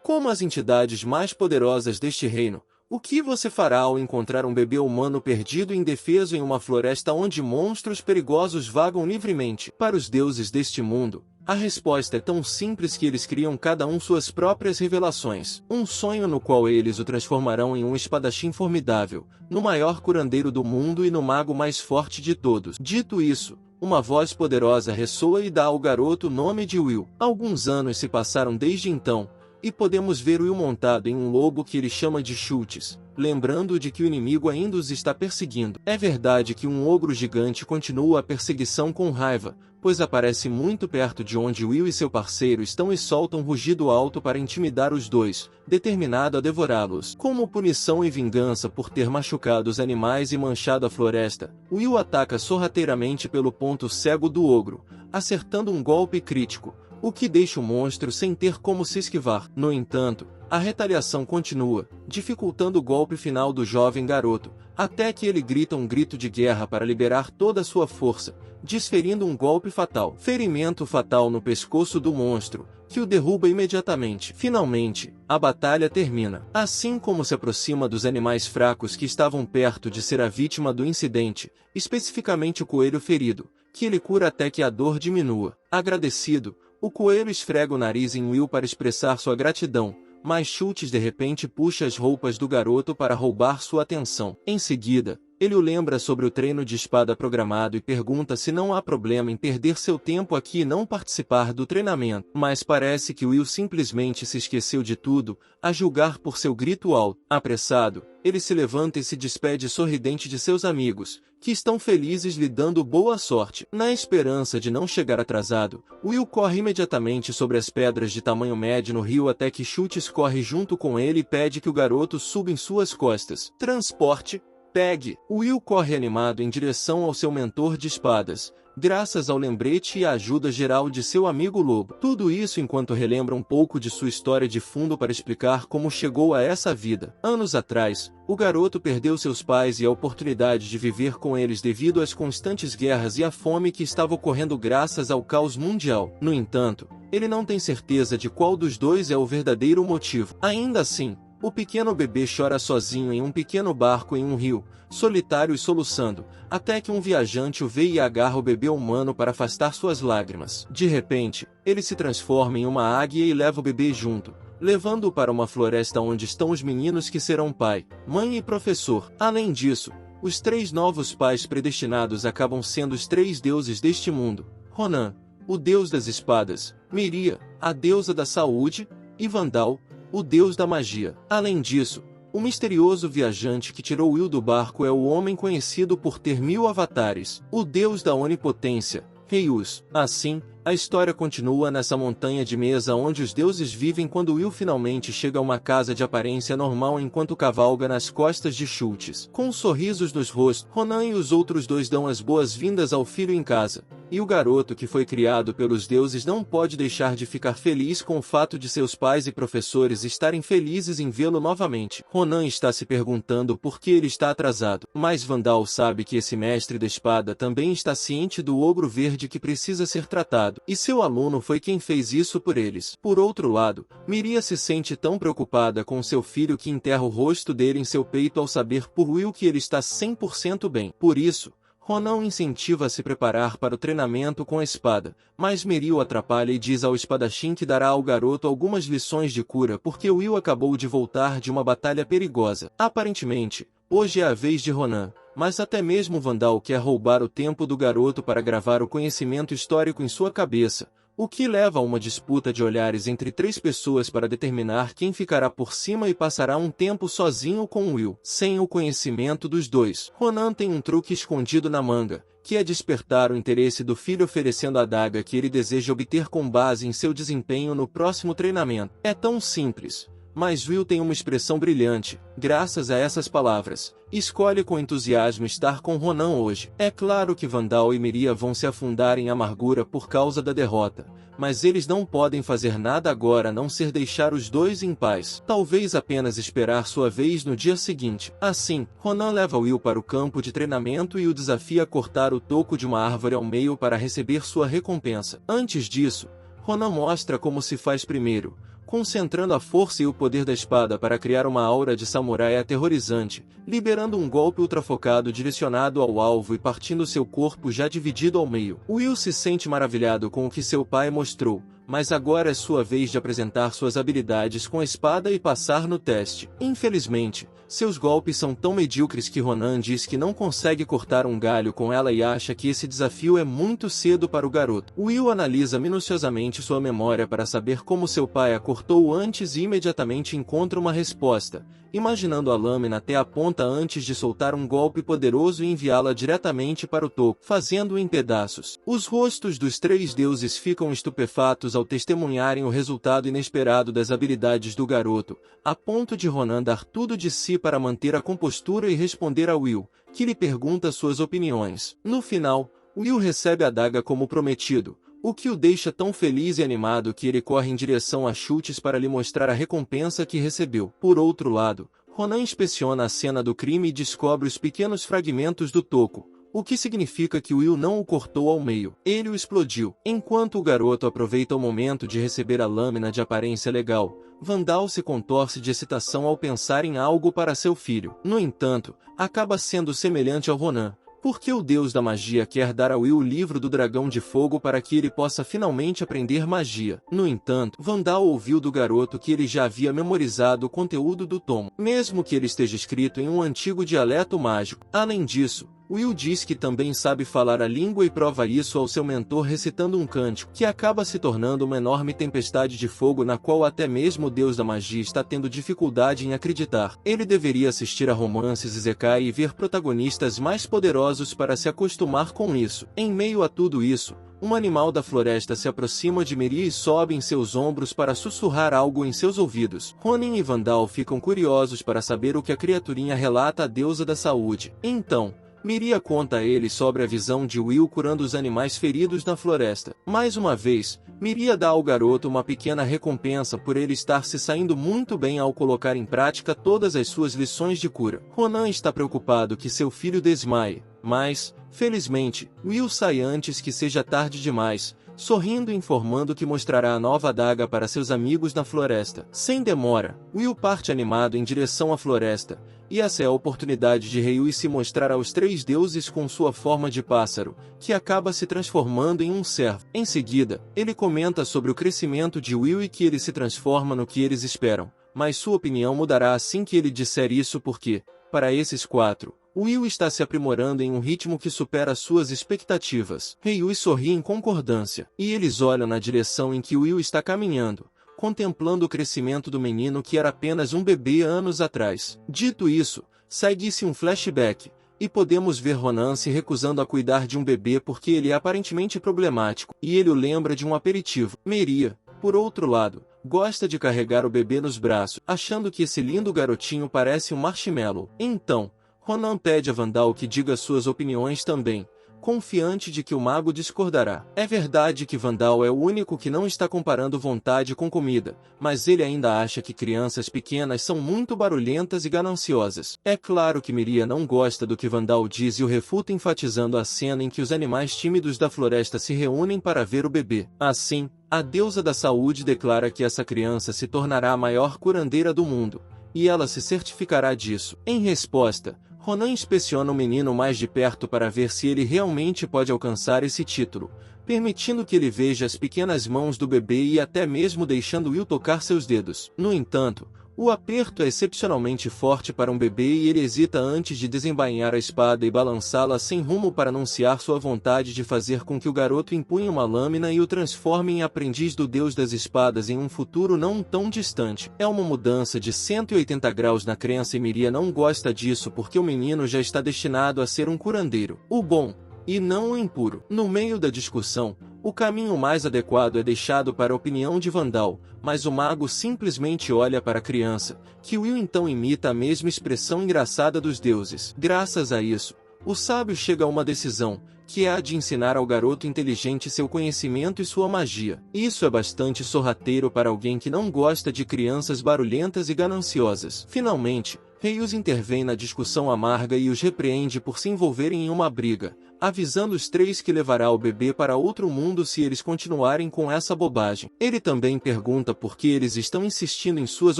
como as entidades mais poderosas deste reino. O que você fará ao encontrar um bebê humano perdido e indefeso em uma floresta onde monstros perigosos vagam livremente? Para os deuses deste mundo, a resposta é tão simples que eles criam cada um suas próprias revelações. Um sonho no qual eles o transformarão em um espadachim formidável, no maior curandeiro do mundo e no mago mais forte de todos. Dito isso, uma voz poderosa ressoa e dá ao garoto o nome de Will. Alguns anos se passaram desde então, e podemos ver Will montado em um lobo que ele chama de Schultz, lembrando de que o inimigo ainda os está perseguindo. É verdade que um ogro gigante continua a perseguição com raiva, pois aparece muito perto de onde Will e seu parceiro estão e solta um rugido alto para intimidar os dois, determinado a devorá-los. Como punição e vingança por ter machucado os animais e manchado a floresta, Will ataca sorrateiramente pelo ponto cego do ogro, acertando um golpe crítico, o que deixa o monstro sem ter como se esquivar. No entanto, a retaliação continua, dificultando o golpe final do jovem garoto, até que ele grita um grito de guerra para liberar toda a sua força, desferindo um golpe fatal. Ferimento fatal no pescoço do monstro, que o derruba imediatamente. Finalmente, a batalha termina. Assim como se aproxima dos animais fracos que estavam perto de ser a vítima do incidente, especificamente o coelho ferido, que ele cura até que a dor diminua. Agradecido, o coelho esfrega o nariz em Will para expressar sua gratidão, mas Schultz de repente puxa as roupas do garoto para roubar sua atenção. Em seguida, ele o lembra sobre o treino de espada programado e pergunta se não há problema em perder seu tempo aqui e não participar do treinamento. Mas parece que Will simplesmente se esqueceu de tudo, a julgar por seu grito alto. Apressado, ele se levanta e se despede sorridente de seus amigos, que estão felizes lhe dando boa sorte. Na esperança de não chegar atrasado, Will corre imediatamente sobre as pedras de tamanho médio no rio até que Schultz corre junto com ele e pede que o garoto suba em suas costas. Transporte. Pegue. Will corre animado em direção ao seu mentor de espadas, graças ao lembrete e à ajuda geral de seu amigo lobo. Tudo isso enquanto relembra um pouco de sua história de fundo para explicar como chegou a essa vida. Anos atrás, o garoto perdeu seus pais e a oportunidade de viver com eles devido às constantes guerras e à fome que estava ocorrendo graças ao caos mundial. No entanto, ele não tem certeza de qual dos dois é o verdadeiro motivo. Ainda assim, o pequeno bebê chora sozinho em um pequeno barco em um rio, solitário e soluçando, até que um viajante o vê e agarra o bebê humano para afastar suas lágrimas. De repente, ele se transforma em uma águia e leva o bebê junto, levando-o para uma floresta onde estão os meninos que serão pai, mãe e professor. Além disso, os 3 novos pais predestinados acabam sendo os 3 deuses deste mundo: Ronan, o deus das espadas; Miria, a deusa da saúde; e Vandal, o deus da magia. Além disso, o misterioso viajante que tirou Will do barco é o homem conhecido por ter 1000 avatares, o deus da onipotência, Reius. Assim, a história continua nessa montanha de mesa onde os deuses vivem quando Will finalmente chega a uma casa de aparência normal enquanto cavalga nas costas de Schultz. Com sorrisos nos rostos, Ronan e os outros 2 dão as boas-vindas ao filho em casa, e o garoto que foi criado pelos deuses não pode deixar de ficar feliz com o fato de seus pais e professores estarem felizes em vê-lo novamente. Ronan está se perguntando por que ele está atrasado, mas Vandal sabe que esse mestre da espada também está ciente do ogro verde que precisa ser tratado, e seu aluno foi quem fez isso por eles. Por outro lado, Miria se sente tão preocupada com seu filho que enterra o rosto dele em seu peito ao saber por Will que ele está 100% bem. Por isso, Ronan incentiva a se preparar para o treinamento com a espada, mas Miria o atrapalha e diz ao espadachim que dará ao garoto algumas lições de cura porque Will acabou de voltar de uma batalha perigosa. Aparentemente, hoje é a vez de Ronan, mas até mesmo Vandal quer roubar o tempo do garoto para gravar o conhecimento histórico em sua cabeça, o que leva a uma disputa de olhares entre 3 pessoas para determinar quem ficará por cima e passará um tempo sozinho com Will. Sem o conhecimento dos 2, Ronan tem um truque escondido na manga, que é despertar o interesse do filho oferecendo a adaga que ele deseja obter com base em seu desempenho no próximo treinamento. É tão simples. Mas Will tem uma expressão brilhante, graças a essas palavras. Escolhe com entusiasmo estar com Ronan hoje. É claro que Vandal e Miria vão se afundar em amargura por causa da derrota, mas eles não podem fazer nada agora a não ser deixar os 2 em paz. Talvez apenas esperar sua vez no dia seguinte. Assim, Ronan leva Will para o campo de treinamento e o desafia a cortar o toco de uma árvore ao meio para receber sua recompensa. Antes disso, Ronan mostra como se faz primeiro, concentrando a força e o poder da espada para criar uma aura de samurai aterrorizante, liberando um golpe ultrafocado direcionado ao alvo e partindo seu corpo já dividido ao meio. Will se sente maravilhado com o que seu pai mostrou, mas agora é sua vez de apresentar suas habilidades com a espada e passar no teste. Infelizmente, seus golpes são tão medíocres que Ronan diz que não consegue cortar um galho com ela e acha que esse desafio é muito cedo para o garoto. Will analisa minuciosamente sua memória para saber como seu pai a cortou antes e imediatamente encontra uma resposta, imaginando a lâmina até a ponta antes de soltar um golpe poderoso e enviá-la diretamente para o toco, fazendo-o em pedaços. Os rostos dos três deuses ficam estupefatos ao testemunharem o resultado inesperado das habilidades do garoto, a ponto de Ronan dar tudo de si para manter a compostura e responder a Will, que lhe pergunta suas opiniões. No final, Will recebe a adaga como prometido, o que o deixa tão feliz e animado que ele corre em direção a Chutes para lhe mostrar a recompensa que recebeu. Por outro lado, Ronan inspeciona a cena do crime e descobre os pequenos fragmentos do toco, o que significa que Will não o cortou ao meio. Ele o explodiu. Enquanto o garoto aproveita o momento de receber a lâmina de aparência legal, Vandal se contorce de excitação ao pensar em algo para seu filho. No entanto, acaba sendo semelhante ao Ronan, porque o deus da magia quer dar a Will o livro do dragão de fogo para que ele possa finalmente aprender magia. No entanto, Vandal ouviu do garoto que ele já havia memorizado o conteúdo do tomo, mesmo que ele esteja escrito em um antigo dialeto mágico. Além disso, Will diz que também sabe falar a língua e prova isso ao seu mentor recitando um cântico, que acaba se tornando uma enorme tempestade de fogo na qual até mesmo o deus da magia está tendo dificuldade em acreditar. Ele deveria assistir a romances Isekai e ver protagonistas mais poderosos para se acostumar com isso. Em meio a tudo isso, um animal da floresta se aproxima de Miri e sobe em seus ombros para sussurrar algo em seus ouvidos. Ronin e Vandal ficam curiosos para saber o que a criaturinha relata à deusa da saúde. Então, Miria conta a ele sobre a visão de Will curando os animais feridos na floresta. Mais uma vez, Miria dá ao garoto uma pequena recompensa por ele estar se saindo muito bem ao colocar em prática todas as suas lições de cura. Ronan está preocupado que seu filho desmaie, mas, felizmente, Will sai antes que seja tarde demais, sorrindo e informando que mostrará a nova adaga para seus amigos na floresta. Sem demora, Will parte animado em direção à floresta, e essa é a oportunidade de Ryui se mostrar aos três deuses com sua forma de pássaro, que acaba se transformando em um servo. Em seguida, ele comenta sobre o crescimento de Will e que ele se transforma no que eles esperam, mas sua opinião mudará assim que ele disser isso porque, para esses quatro, Will está se aprimorando em um ritmo que supera suas expectativas. Ryui sorri em concordância, e eles olham na direção em que Will está caminhando, contemplando o crescimento do menino que era apenas um bebê anos atrás. Dito isso, segue-se um flashback, e podemos ver Ronan se recusando a cuidar de um bebê porque ele é aparentemente problemático, e ele o lembra de um aperitivo. Miria, por outro lado, gosta de carregar o bebê nos braços, achando que esse lindo garotinho parece um marshmallow. Então, Ronan pede a Vandal que diga suas opiniões também, confiante de que o mago discordará. É verdade que Vandal é o único que não está comparando vontade com comida, mas ele ainda acha que crianças pequenas são muito barulhentas e gananciosas. É claro que Miria não gosta do que Vandal diz e o refuta enfatizando a cena em que os animais tímidos da floresta se reúnem para ver o bebê. Assim, a deusa da saúde declara que essa criança se tornará a maior curandeira do mundo, e ela se certificará disso. Em resposta, Ronan inspeciona o menino mais de perto para ver se ele realmente pode alcançar esse título, permitindo que ele veja as pequenas mãos do bebê e até mesmo deixando Will tocar seus dedos. No entanto, o aperto é excepcionalmente forte para um bebê e ele hesita antes de desembainhar a espada e balançá-la sem rumo para anunciar sua vontade de fazer com que o garoto empunhe uma lâmina e o transforme em aprendiz do deus das espadas em um futuro não tão distante. É uma mudança de 180 graus na crença e Miria não gosta disso porque o menino já está destinado a ser um curandeiro, o bom, e não o impuro. No meio da discussão, o caminho mais adequado é deixado para a opinião de Vandal, mas o mago simplesmente olha para a criança, que Will então imita a mesma expressão engraçada dos deuses. Graças a isso, o sábio chega a uma decisão, que é a de ensinar ao garoto inteligente seu conhecimento e sua magia. Isso é bastante sorrateiro para alguém que não gosta de crianças barulhentas e gananciosas. Finalmente, Ryui intervém na discussão amarga e os repreende por se envolverem em uma briga, avisando os três que levará o bebê para outro mundo se eles continuarem com essa bobagem. Ele também pergunta por que eles estão insistindo em suas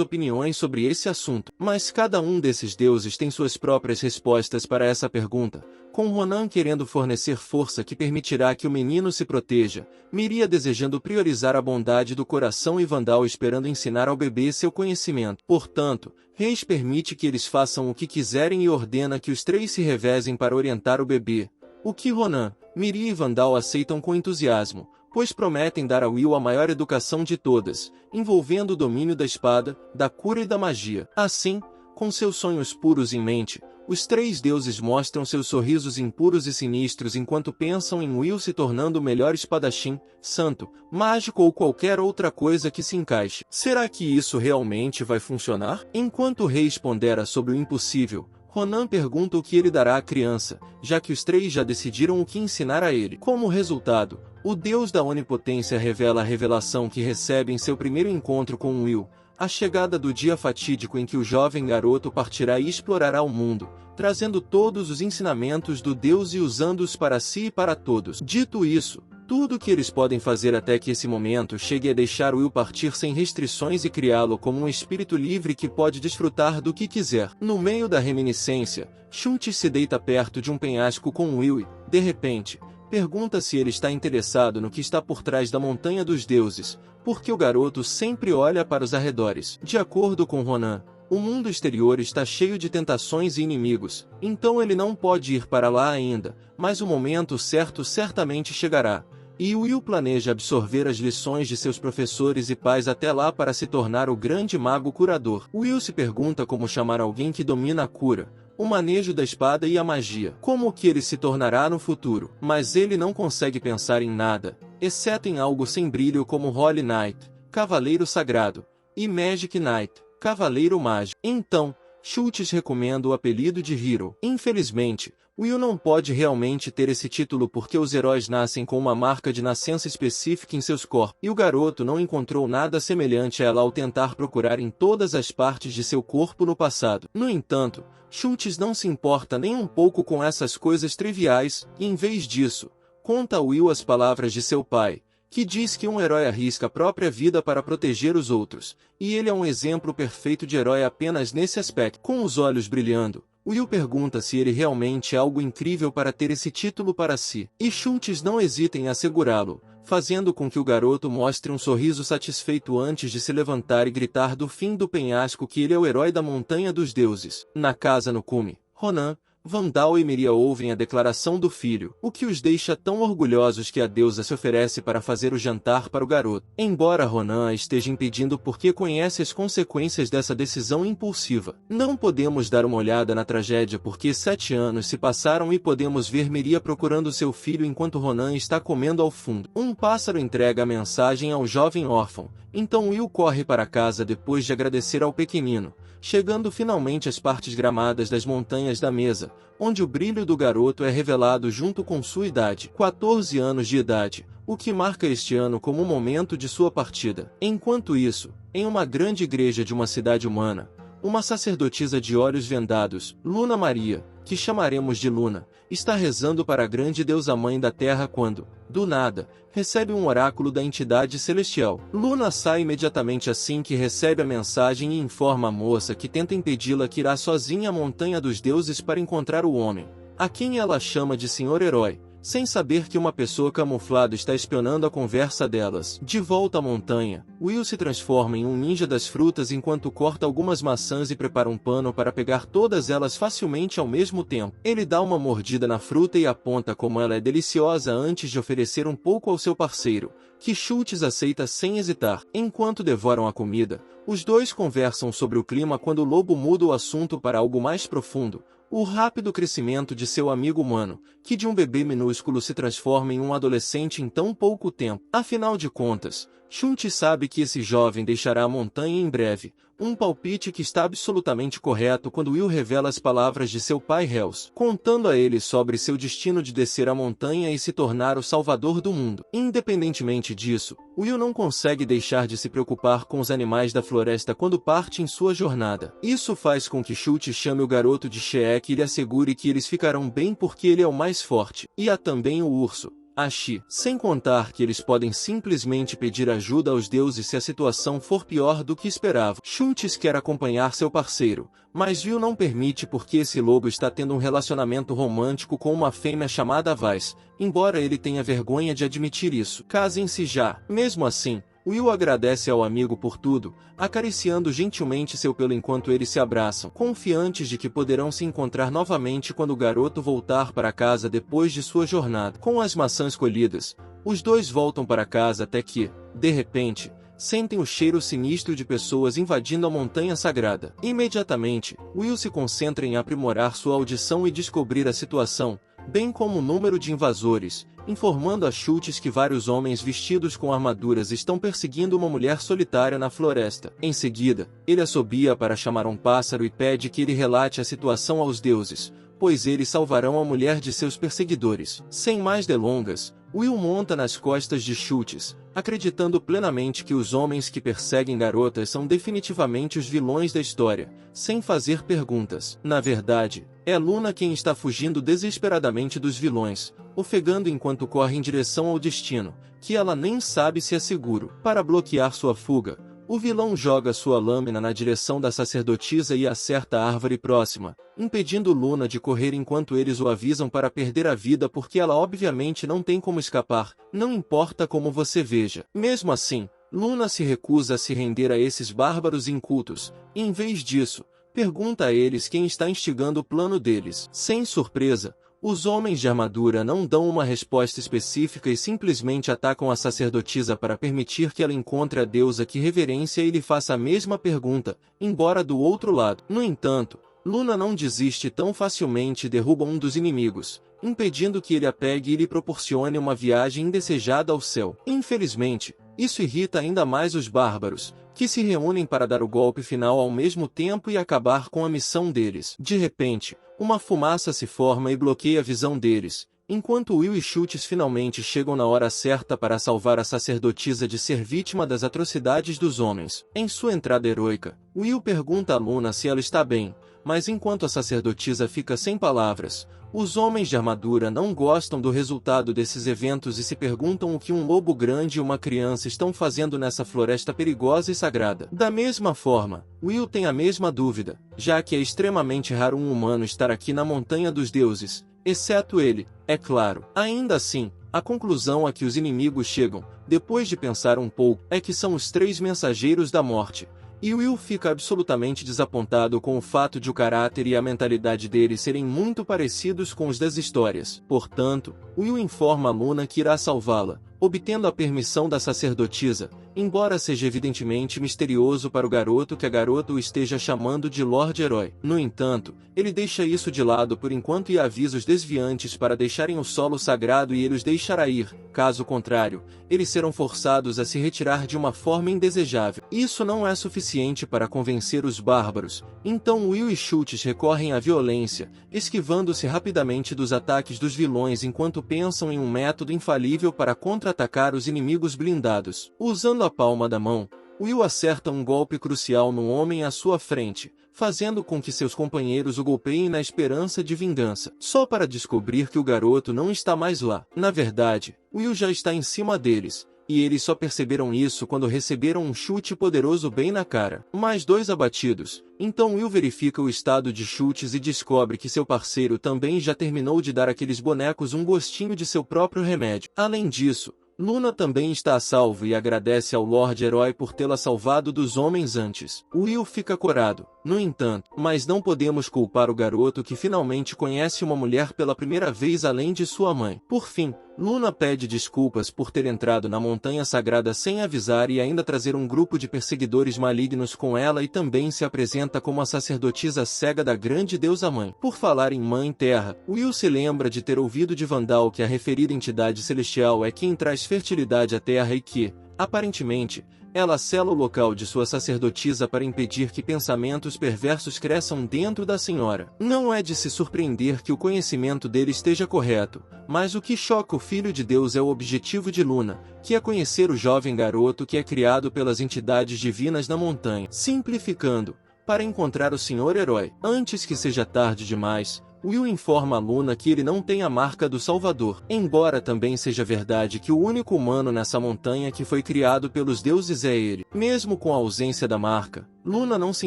opiniões sobre esse assunto. Mas cada um desses deuses tem suas próprias respostas para essa pergunta, com Ronan querendo fornecer força que permitirá que o menino se proteja, Miria desejando priorizar a bondade do coração e Vandal esperando ensinar ao bebê seu conhecimento. Portanto, Reis permite que eles façam o que quiserem e ordena que os três se revezem para orientar o bebê. O que Ronan, Miria e Vandal aceitam com entusiasmo, pois prometem dar a Will a maior educação de todas, envolvendo o domínio da espada, da cura e da magia. Assim, com seus sonhos puros em mente, os três deuses mostram seus sorrisos impuros e sinistros enquanto pensam em Will se tornando o melhor espadachim, santo, mágico ou qualquer outra coisa que se encaixe. Será que isso realmente vai funcionar? Enquanto Reis pondera sobre o impossível, Ronan pergunta o que ele dará à criança, já que os três já decidiram o que ensinar a ele. Como resultado, o Deus da Onipotência revela a revelação que recebe em seu primeiro encontro com Will, a chegada do dia fatídico em que o jovem garoto partirá e explorará o mundo, trazendo todos os ensinamentos do Deus e usando-os para si e para todos. Dito isso, tudo o que eles podem fazer até que esse momento chegue é deixar Will partir sem restrições e criá-lo como um espírito livre que pode desfrutar do que quiser. No meio da reminiscência, Schultz se deita perto de um penhasco com Will e, de repente, pergunta se ele está interessado no que está por trás da Montanha dos Deuses, porque o garoto sempre olha para os arredores. De acordo com Ronan, o mundo exterior está cheio de tentações e inimigos, então ele não pode ir para lá ainda, mas o momento certo certamente chegará. E Will planeja absorver as lições de seus professores e pais até lá para se tornar o grande mago curador. Will se pergunta como chamar alguém que domina a cura, o manejo da espada e a magia. Como que ele se tornará no futuro? Mas ele não consegue pensar em nada, exceto em algo sem brilho como Holy Knight, Cavaleiro Sagrado, e Magic Knight, Cavaleiro Mágico. Então, Schultz recomenda o apelido de Hero. Infelizmente, Will não pode realmente ter esse título porque os heróis nascem com uma marca de nascença específica em seus corpos, e o garoto não encontrou nada semelhante a ela ao tentar procurar em todas as partes de seu corpo no passado. No entanto, Schultz não se importa nem um pouco com essas coisas triviais, e em vez disso, conta a Will as palavras de seu pai, que diz que um herói arrisca a própria vida para proteger os outros, e ele é um exemplo perfeito de herói apenas nesse aspecto. Com os olhos brilhando, Will pergunta se ele realmente é algo incrível para ter esse título para si, e Schultz não hesita em assegurá-lo, fazendo com que o garoto mostre um sorriso satisfeito antes de se levantar e gritar do fim do penhasco que ele é o herói da Montanha dos Deuses. Na casa no cume, Ronan, Vandal e Miria ouvem a declaração do filho, o que os deixa tão orgulhosos que a deusa se oferece para fazer o jantar para o garoto. Embora Ronan a esteja impedindo porque conhece as consequências dessa decisão impulsiva, não podemos dar uma olhada na tragédia porque 7 anos se passaram e podemos ver Miria procurando seu filho enquanto Ronan está comendo ao fundo. Um pássaro entrega a mensagem ao jovem órfão, então Will corre para casa depois de agradecer ao pequenino, chegando finalmente às partes gramadas das montanhas da mesa, onde o brilho do garoto é revelado junto com sua idade, 14 anos de idade, o que marca este ano como o momento de sua partida. Enquanto isso, em uma grande igreja de uma cidade humana, uma sacerdotisa de olhos vendados, Luna Maria, que chamaremos de Luna, está rezando para a grande deusa mãe da terra quando, do nada, recebe um oráculo da entidade celestial. Luna sai imediatamente assim que recebe a mensagem e informa a moça que tenta impedi-la que irá sozinha à Montanha dos Deuses para encontrar o homem, a quem ela chama de Senhor Herói, sem saber que uma pessoa camuflada está espionando a conversa delas. De volta à montanha, Will se transforma em um ninja das frutas enquanto corta algumas maçãs e prepara um pano para pegar todas elas facilmente ao mesmo tempo. Ele dá uma mordida na fruta e aponta como ela é deliciosa antes de oferecer um pouco ao seu parceiro, que Schultz aceita sem hesitar. Enquanto devoram a comida, os dois conversam sobre o clima quando o lobo muda o assunto para algo mais profundo. O rápido crescimento de seu amigo humano, que de um bebê minúsculo se transforma em um adolescente em tão pouco tempo. Afinal de contas, Chultz sabe que esse jovem deixará a montanha em breve, um palpite que está absolutamente correto quando Will revela as palavras de seu pai Hells, contando a ele sobre seu destino de descer a montanha e se tornar o salvador do mundo. Independentemente disso, Will não consegue deixar de se preocupar com os animais da floresta quando parte em sua jornada. Isso faz com que Chultz chame o garoto de Sheek e lhe assegure que eles ficarão bem porque ele é o mais forte. E há também o urso, Ashi, sem contar que eles podem simplesmente pedir ajuda aos deuses se a situação for pior do que esperavam. Chultz quer acompanhar seu parceiro, mas Will não permite porque esse lobo está tendo um relacionamento romântico com uma fêmea chamada Vice, embora ele tenha vergonha de admitir isso. Casem-se já. Mesmo assim, Will agradece ao amigo por tudo, acariciando gentilmente seu pelo enquanto eles se abraçam, confiantes de que poderão se encontrar novamente quando o garoto voltar para casa depois de sua jornada. Com as maçãs colhidas, os dois voltam para casa até que, de repente, sentem o cheiro sinistro de pessoas invadindo a montanha sagrada. Imediatamente, Will se concentra em aprimorar sua audição e descobrir a situação, bem como o número de invasores, informando a Chultz que vários homens vestidos com armaduras estão perseguindo uma mulher solitária na floresta. Em seguida, ele assobia para chamar um pássaro e pede que ele relate a situação aos deuses, pois eles salvarão a mulher de seus perseguidores. Sem mais delongas, Will monta nas costas de Chultz, acreditando plenamente que os homens que perseguem garotas são definitivamente os vilões da história, sem fazer perguntas. Na verdade, é Luna quem está fugindo desesperadamente dos vilões, ofegando enquanto corre em direção ao destino, que ela nem sabe se é seguro. Para bloquear sua fuga, o vilão joga sua lâmina na direção da sacerdotisa e acerta a árvore próxima, impedindo Luna de correr enquanto eles o avisam para perder a vida porque ela obviamente não tem como escapar, não importa como você veja. Mesmo assim, Luna se recusa a se render a esses bárbaros incultos, e em vez disso, pergunta a eles quem está instigando o plano deles. Sem surpresa, os homens de armadura não dão uma resposta específica e simplesmente atacam a sacerdotisa para permitir que ela encontre a deusa que reverencia e lhe faça a mesma pergunta, embora do outro lado. No entanto, Luna não desiste tão facilmente e derruba um dos inimigos, impedindo que ele a pegue e lhe proporcione uma viagem indesejada ao céu. Infelizmente, isso irrita ainda mais os bárbaros, que se reúnem para dar o golpe final ao mesmo tempo e acabar com a missão deles. De repente, uma fumaça se forma e bloqueia a visão deles, enquanto Will e Chultz finalmente chegam na hora certa para salvar a sacerdotisa de ser vítima das atrocidades dos homens. Em sua entrada heroica, Will pergunta a Luna se ela está bem, mas enquanto a sacerdotisa fica sem palavras, os homens de armadura não gostam do resultado desses eventos e se perguntam o que um lobo grande e uma criança estão fazendo nessa floresta perigosa e sagrada. Da mesma forma, Will tem a mesma dúvida, já que é extremamente raro um humano estar aqui na Montanha dos Deuses, exceto ele, é claro. Ainda assim, a conclusão a que os inimigos chegam, depois de pensar um pouco, é que são os 3 mensageiros da morte. E Will fica absolutamente desapontado com o fato de o caráter e a mentalidade dele serem muito parecidos com os das histórias. Portanto, Will informa a Luna que irá salvá-la, obtendo a permissão da sacerdotisa, embora seja evidentemente misterioso para o garoto que a garota o esteja chamando de Lorde Herói. No entanto, ele deixa isso de lado por enquanto e avisa os desviantes para deixarem o solo sagrado e ele os deixará ir, caso contrário, eles serão forçados a se retirar de uma forma indesejável. Isso não é suficiente para convencer os bárbaros, então Will e Chultz recorrem à violência, esquivando-se rapidamente dos ataques dos vilões enquanto pensam em um método infalível para contra-atacar os inimigos blindados. Usando a palma da mão, Will acerta um golpe crucial no homem à sua frente, fazendo com que seus companheiros o golpeiem na esperança de vingança, só para descobrir que o garoto não está mais lá. Na verdade, Will já está em cima deles, e eles só perceberam isso quando receberam um chute poderoso bem na cara. Mais 2 abatidos, então Will verifica o estado de Chultz e descobre que seu parceiro também já terminou de dar àqueles bonecos um gostinho de seu próprio remédio. Além disso, Luna também está a salvo e agradece ao Lorde Herói por tê-la salvado dos homens antes. Will fica corado, no entanto, mas não podemos culpar o garoto que finalmente conhece uma mulher pela primeira vez além de sua mãe. Por fim, Luna pede desculpas por ter entrado na Montanha Sagrada sem avisar e ainda trazer um grupo de perseguidores malignos com ela e também se apresenta como a sacerdotisa cega da grande deusa mãe. Por falar em Mãe Terra, Will se lembra de ter ouvido de Vandal que a referida entidade celestial é quem traz fertilidade à Terra e que, Aparentemente, ela sela o local de sua sacerdotisa para impedir que pensamentos perversos cresçam dentro da senhora. Não é de se surpreender que o conhecimento dele esteja correto, mas o que choca o Filho de Deus é o objetivo de Luna, que é conhecer o jovem garoto que é criado pelas entidades divinas na montanha. Simplificando, para encontrar o Senhor Herói. Antes que seja tarde demais, Will informa a Luna que ele não tem a marca do Salvador, embora também seja verdade que o único humano nessa montanha que foi criado pelos deuses é ele. Mesmo com a ausência da marca, Luna não se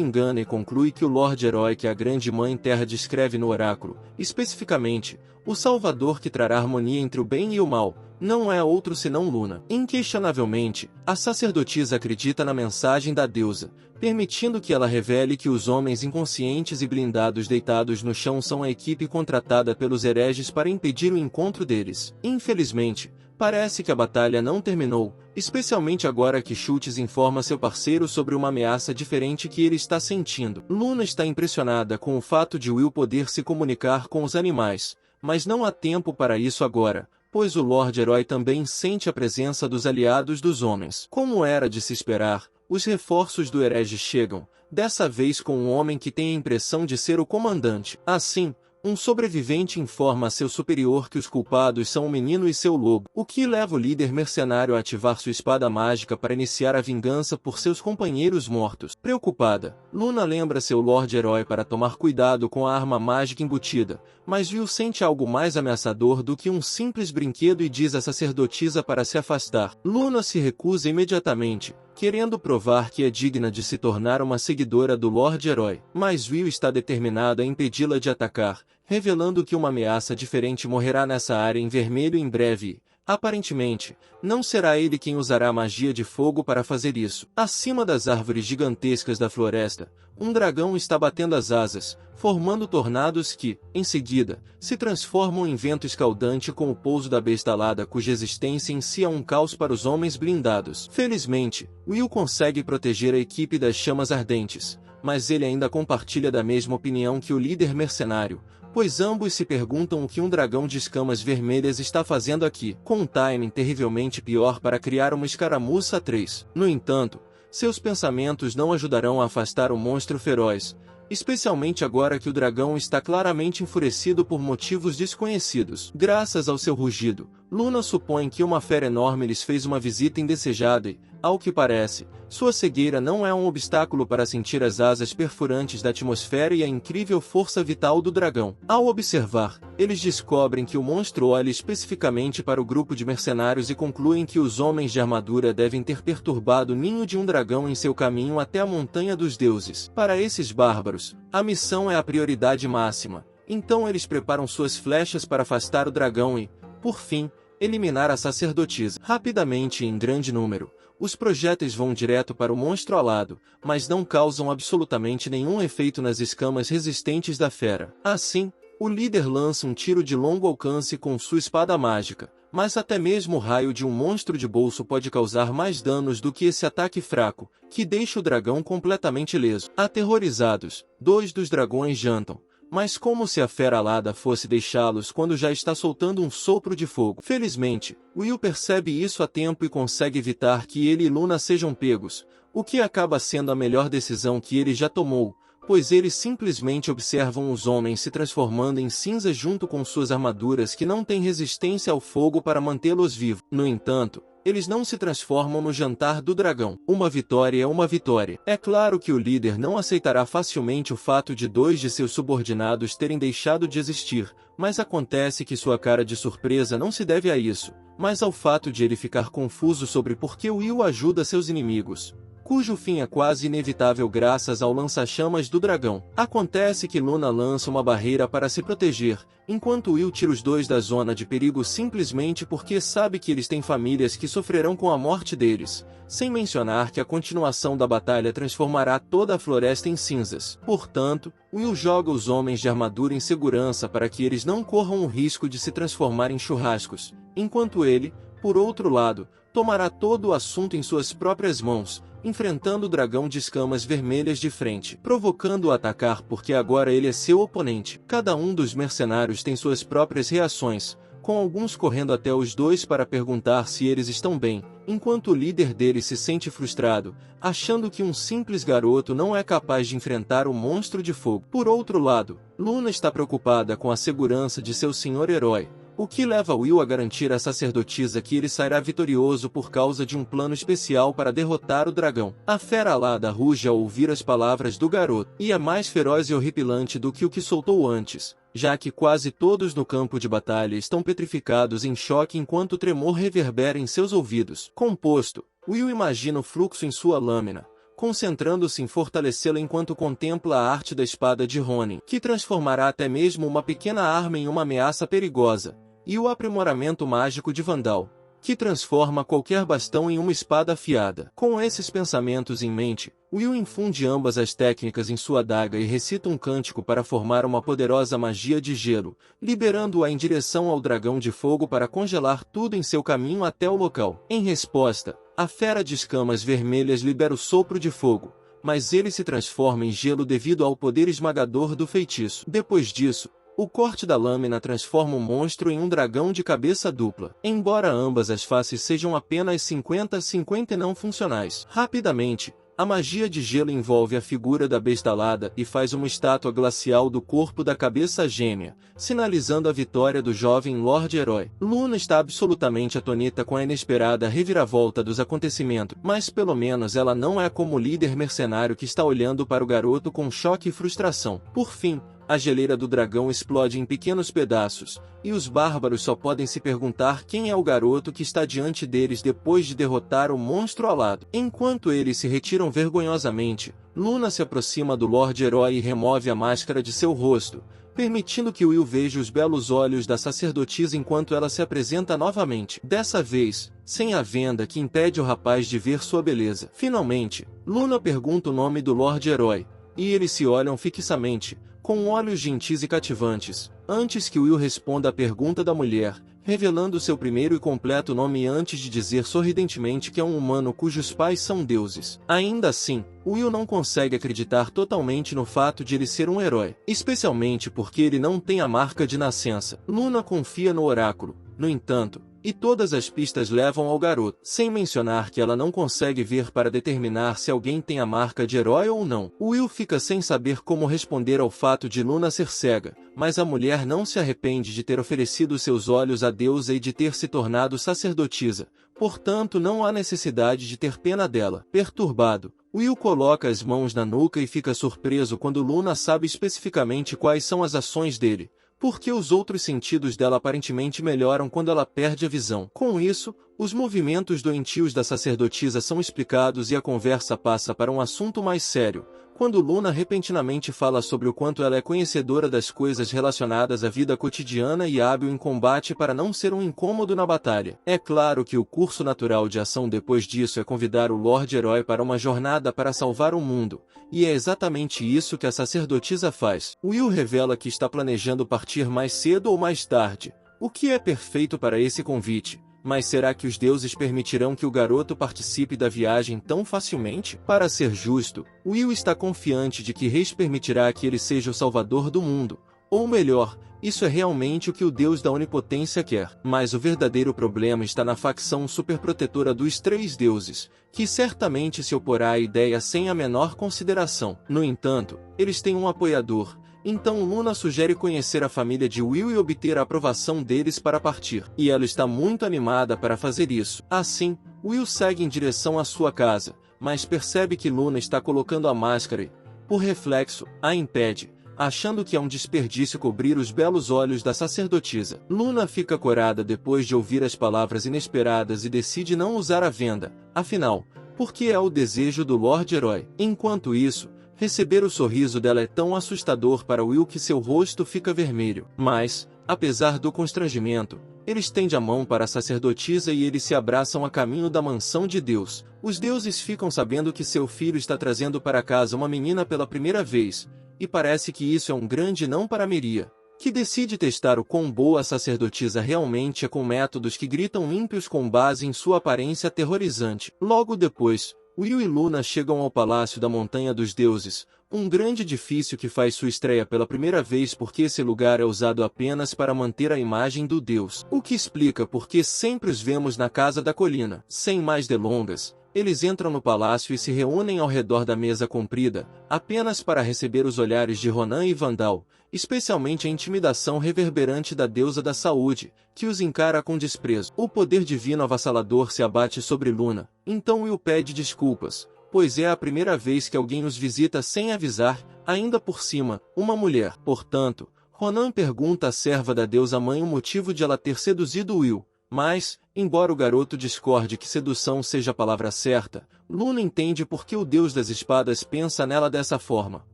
engana e conclui que o Lorde Herói que a Grande Mãe Terra descreve no oráculo, especificamente, o Salvador que trará harmonia entre o bem e o mal, não é outro senão Luna. Inquestionavelmente, a sacerdotisa acredita na mensagem da deusa, permitindo que ela revele que os homens inconscientes e blindados deitados no chão são a equipe contratada pelos hereges para impedir o encontro deles. Infelizmente, parece que a batalha não terminou, especialmente agora que Schultz informa seu parceiro sobre uma ameaça diferente que ele está sentindo. Luna está impressionada com o fato de Will poder se comunicar com os animais, mas não há tempo para isso agora, pois o Lorde Herói também sente a presença dos aliados dos homens. Como era de se esperar, os reforços do herege chegam, dessa vez com um homem que tem a impressão de ser o comandante. Assim, um sobrevivente informa a seu superior que os culpados são o menino e seu lobo, o que leva o líder mercenário a ativar sua espada mágica para iniciar a vingança por seus companheiros mortos. Preocupada, Luna lembra seu Lorde Herói para tomar cuidado com a arma mágica embutida, mas Will sente algo mais ameaçador do que um simples brinquedo e diz à sacerdotisa para se afastar. Luna se recusa imediatamente, querendo provar que é digna de se tornar uma seguidora do Lorde Herói. Mas Will está determinado a impedi-la de atacar, revelando que uma ameaça diferente morrerá nessa área em vermelho em breve. Aparentemente, não será ele quem usará a magia de fogo para fazer isso. Acima das árvores gigantescas da floresta, um dragão está batendo as asas, formando tornados que, em seguida, se transformam em vento escaldante com o pouso da besta alada cuja existência em si é um caos para os homens blindados. Felizmente, Will consegue proteger a equipe das chamas ardentes, mas ele ainda compartilha da mesma opinião que o líder mercenário, pois ambos se perguntam o que um dragão de escamas vermelhas está fazendo aqui, com um timing terrivelmente pior para criar uma escaramuça a 3. No entanto, seus pensamentos não ajudarão a afastar o monstro feroz, especialmente agora que o dragão está claramente enfurecido por motivos desconhecidos. Graças ao seu rugido, Luna supõe que uma fera enorme lhes fez uma visita indesejada e, ao que parece, sua cegueira não é um obstáculo para sentir as asas perfurantes da atmosfera e a incrível força vital do dragão. Ao observar, eles descobrem que o monstro olha especificamente para o grupo de mercenários e concluem que os homens de armadura devem ter perturbado o ninho de um dragão em seu caminho até a Montanha dos Deuses. Para esses bárbaros, a missão é a prioridade máxima, então eles preparam suas flechas para afastar o dragão e, por fim, eliminar a sacerdotisa. Rapidamente e em grande número, os projéteis vão direto para o monstro alado, mas não causam absolutamente nenhum efeito nas escamas resistentes da fera. Assim, o líder lança um tiro de longo alcance com sua espada mágica, mas até mesmo o raio de um monstro de bolso pode causar mais danos do que esse ataque fraco, que deixa o dragão completamente ileso. Aterrorizados, 2 dos dragões jantam, mas como se a fera alada fosse deixá-los quando já está soltando um sopro de fogo. Felizmente, Will percebe isso a tempo e consegue evitar que ele e Luna sejam pegos, o que acaba sendo a melhor decisão que ele já tomou, pois eles simplesmente observam os homens se transformando em cinza junto com suas armaduras que não têm resistência ao fogo para mantê-los vivos. No entanto, eles não se transformam no jantar do dragão. Uma vitória é uma vitória. É claro que o líder não aceitará facilmente o fato de 2 de seus subordinados terem deixado de existir, mas acontece que sua cara de surpresa não se deve a isso, mas ao fato de ele ficar confuso sobre por que Will ajuda seus inimigos, cujo fim é quase inevitável graças ao lança-chamas do dragão. Acontece que Luna lança uma barreira para se proteger, enquanto Will tira os 2 da zona de perigo simplesmente porque sabe que eles têm famílias que sofrerão com a morte deles, sem mencionar que a continuação da batalha transformará toda a floresta em cinzas. Portanto, Will joga os homens de armadura em segurança para que eles não corram o risco de se transformar em churrascos, enquanto ele, por outro lado, tomará todo o assunto em suas próprias mãos, enfrentando o dragão de escamas vermelhas de frente, provocando-o a atacar porque agora ele é seu oponente. Cada um dos mercenários tem suas próprias reações, com alguns correndo até os dois para perguntar se eles estão bem, enquanto o líder deles se sente frustrado, achando que um simples garoto não é capaz de enfrentar o monstro de fogo. Por outro lado, Luna está preocupada com a segurança de seu senhor herói, o que leva Will a garantir à sacerdotisa que ele sairá vitorioso por causa de um plano especial para derrotar o dragão. A fera alada ruge ao ouvir as palavras do garoto, e é mais feroz e horripilante do que o que soltou antes, já que quase todos no campo de batalha estão petrificados em choque enquanto o tremor reverbera em seus ouvidos. Composto, Will imagina o fluxo em sua lâmina, concentrando-se em fortalecê-la enquanto contempla a arte da espada de Ronin, que transformará até mesmo uma pequena arma em uma ameaça perigosa, e o aprimoramento mágico de Vandal, que transforma qualquer bastão em uma espada afiada. Com esses pensamentos em mente, Will infunde ambas as técnicas em sua adaga e recita um cântico para formar uma poderosa magia de gelo, liberando-a em direção ao dragão de fogo para congelar tudo em seu caminho até o local. Em resposta, a fera de escamas vermelhas libera o sopro de fogo, mas ele se transforma em gelo devido ao poder esmagador do feitiço. Depois disso, o corte da lâmina transforma o monstro em um dragão de cabeça dupla. Embora ambas as faces sejam apenas 50-50 e não funcionais. Rapidamente, a magia de gelo envolve a figura da besta alada e faz uma estátua glacial do corpo da cabeça gêmea, sinalizando a vitória do jovem Lorde Herói. Luna está absolutamente atônita com a inesperada reviravolta dos acontecimentos, mas pelo menos ela não é como o líder mercenário que está olhando para o garoto com choque e frustração. Por fim, a geleira do dragão explode em pequenos pedaços, e os bárbaros só podem se perguntar quem é o garoto que está diante deles depois de derrotar o monstro alado. Enquanto eles se retiram vergonhosamente, Luna se aproxima do Lorde Herói e remove a máscara de seu rosto, permitindo que Will veja os belos olhos da sacerdotisa enquanto ela se apresenta novamente. Dessa vez, sem a venda que impede o rapaz de ver sua beleza. Finalmente, Luna pergunta o nome do Lorde Herói, e eles se olham fixamente, com olhos gentis e cativantes, antes que Will responda à pergunta da mulher, revelando seu primeiro e completo nome antes de dizer sorridentemente que é um humano cujos pais são deuses. Ainda assim, Will não consegue acreditar totalmente no fato de ele ser um herói, especialmente porque ele não tem a marca de nascença. Luna confia no oráculo, no entanto, e todas as pistas levam ao garoto, sem mencionar que ela não consegue ver para determinar se alguém tem a marca de herói ou não. Will fica sem saber como responder ao fato de Luna ser cega, mas a mulher não se arrepende de ter oferecido seus olhos à deusa e de ter se tornado sacerdotisa, portanto não há necessidade de ter pena dela. Perturbado, Will coloca as mãos na nuca e fica surpreso quando Luna sabe especificamente quais são as ações dele, porque os outros sentidos dela aparentemente melhoram quando ela perde a visão. Com isso, os movimentos doentios da sacerdotisa são explicados e a conversa passa para um assunto mais sério, quando Luna repentinamente fala sobre o quanto ela é conhecedora das coisas relacionadas à vida cotidiana e hábil em combate para não ser um incômodo na batalha. É claro que o curso natural de ação depois disso é convidar o Lorde Herói para uma jornada para salvar o mundo, e é exatamente isso que a sacerdotisa faz. Will revela que está planejando partir mais cedo ou mais tarde, o que é perfeito para esse convite. Mas será que os deuses permitirão que o garoto participe da viagem tão facilmente? Para ser justo, Will está confiante de que Reis permitirá que ele seja o salvador do mundo. Ou melhor, isso é realmente o que o Deus da Onipotência quer. Mas o verdadeiro problema está na facção superprotetora dos três deuses, que certamente se oporá à ideia sem a menor consideração. No entanto, eles têm um apoiador. Então Luna sugere conhecer a família de Will e obter a aprovação deles para partir. E ela está muito animada para fazer isso. Assim, Will segue em direção à sua casa, mas percebe que Luna está colocando a máscara e, por reflexo, a impede, achando que é um desperdício cobrir os belos olhos da sacerdotisa. Luna fica corada depois de ouvir as palavras inesperadas e decide não usar a venda, afinal, porque é o desejo do Lorde Herói. Enquanto isso, receber o sorriso dela é tão assustador para Will que seu rosto fica vermelho. Mas, apesar do constrangimento, ele estende a mão para a sacerdotisa e eles se abraçam a caminho da mansão de Deus. Os deuses ficam sabendo que seu filho está trazendo para casa uma menina pela primeira vez, e parece que isso é um grande não para Miria, que decide testar o quão boa a sacerdotisa realmente é com métodos que gritam ímpios com base em sua aparência aterrorizante. Logo depois, Will e Luna chegam ao Palácio da Montanha dos Deuses, um grande edifício que faz sua estreia pela primeira vez porque esse lugar é usado apenas para manter a imagem do deus, o que explica por que sempre os vemos na Casa da Colina. Sem mais delongas, eles entram no palácio e se reúnem ao redor da mesa comprida, apenas para receber os olhares de Ronan e Vandal, especialmente a intimidação reverberante da deusa da saúde, que os encara com desprezo. O poder divino avassalador se abate sobre Luna, então Will pede desculpas, pois é a primeira vez que alguém os visita sem avisar, ainda por cima, uma mulher. Portanto, Ronan pergunta à serva da deusa mãe o motivo de ela ter seduzido Will, mas, embora o garoto discorde que sedução seja a palavra certa, Luna entende por que o deus das espadas pensa nela dessa forma.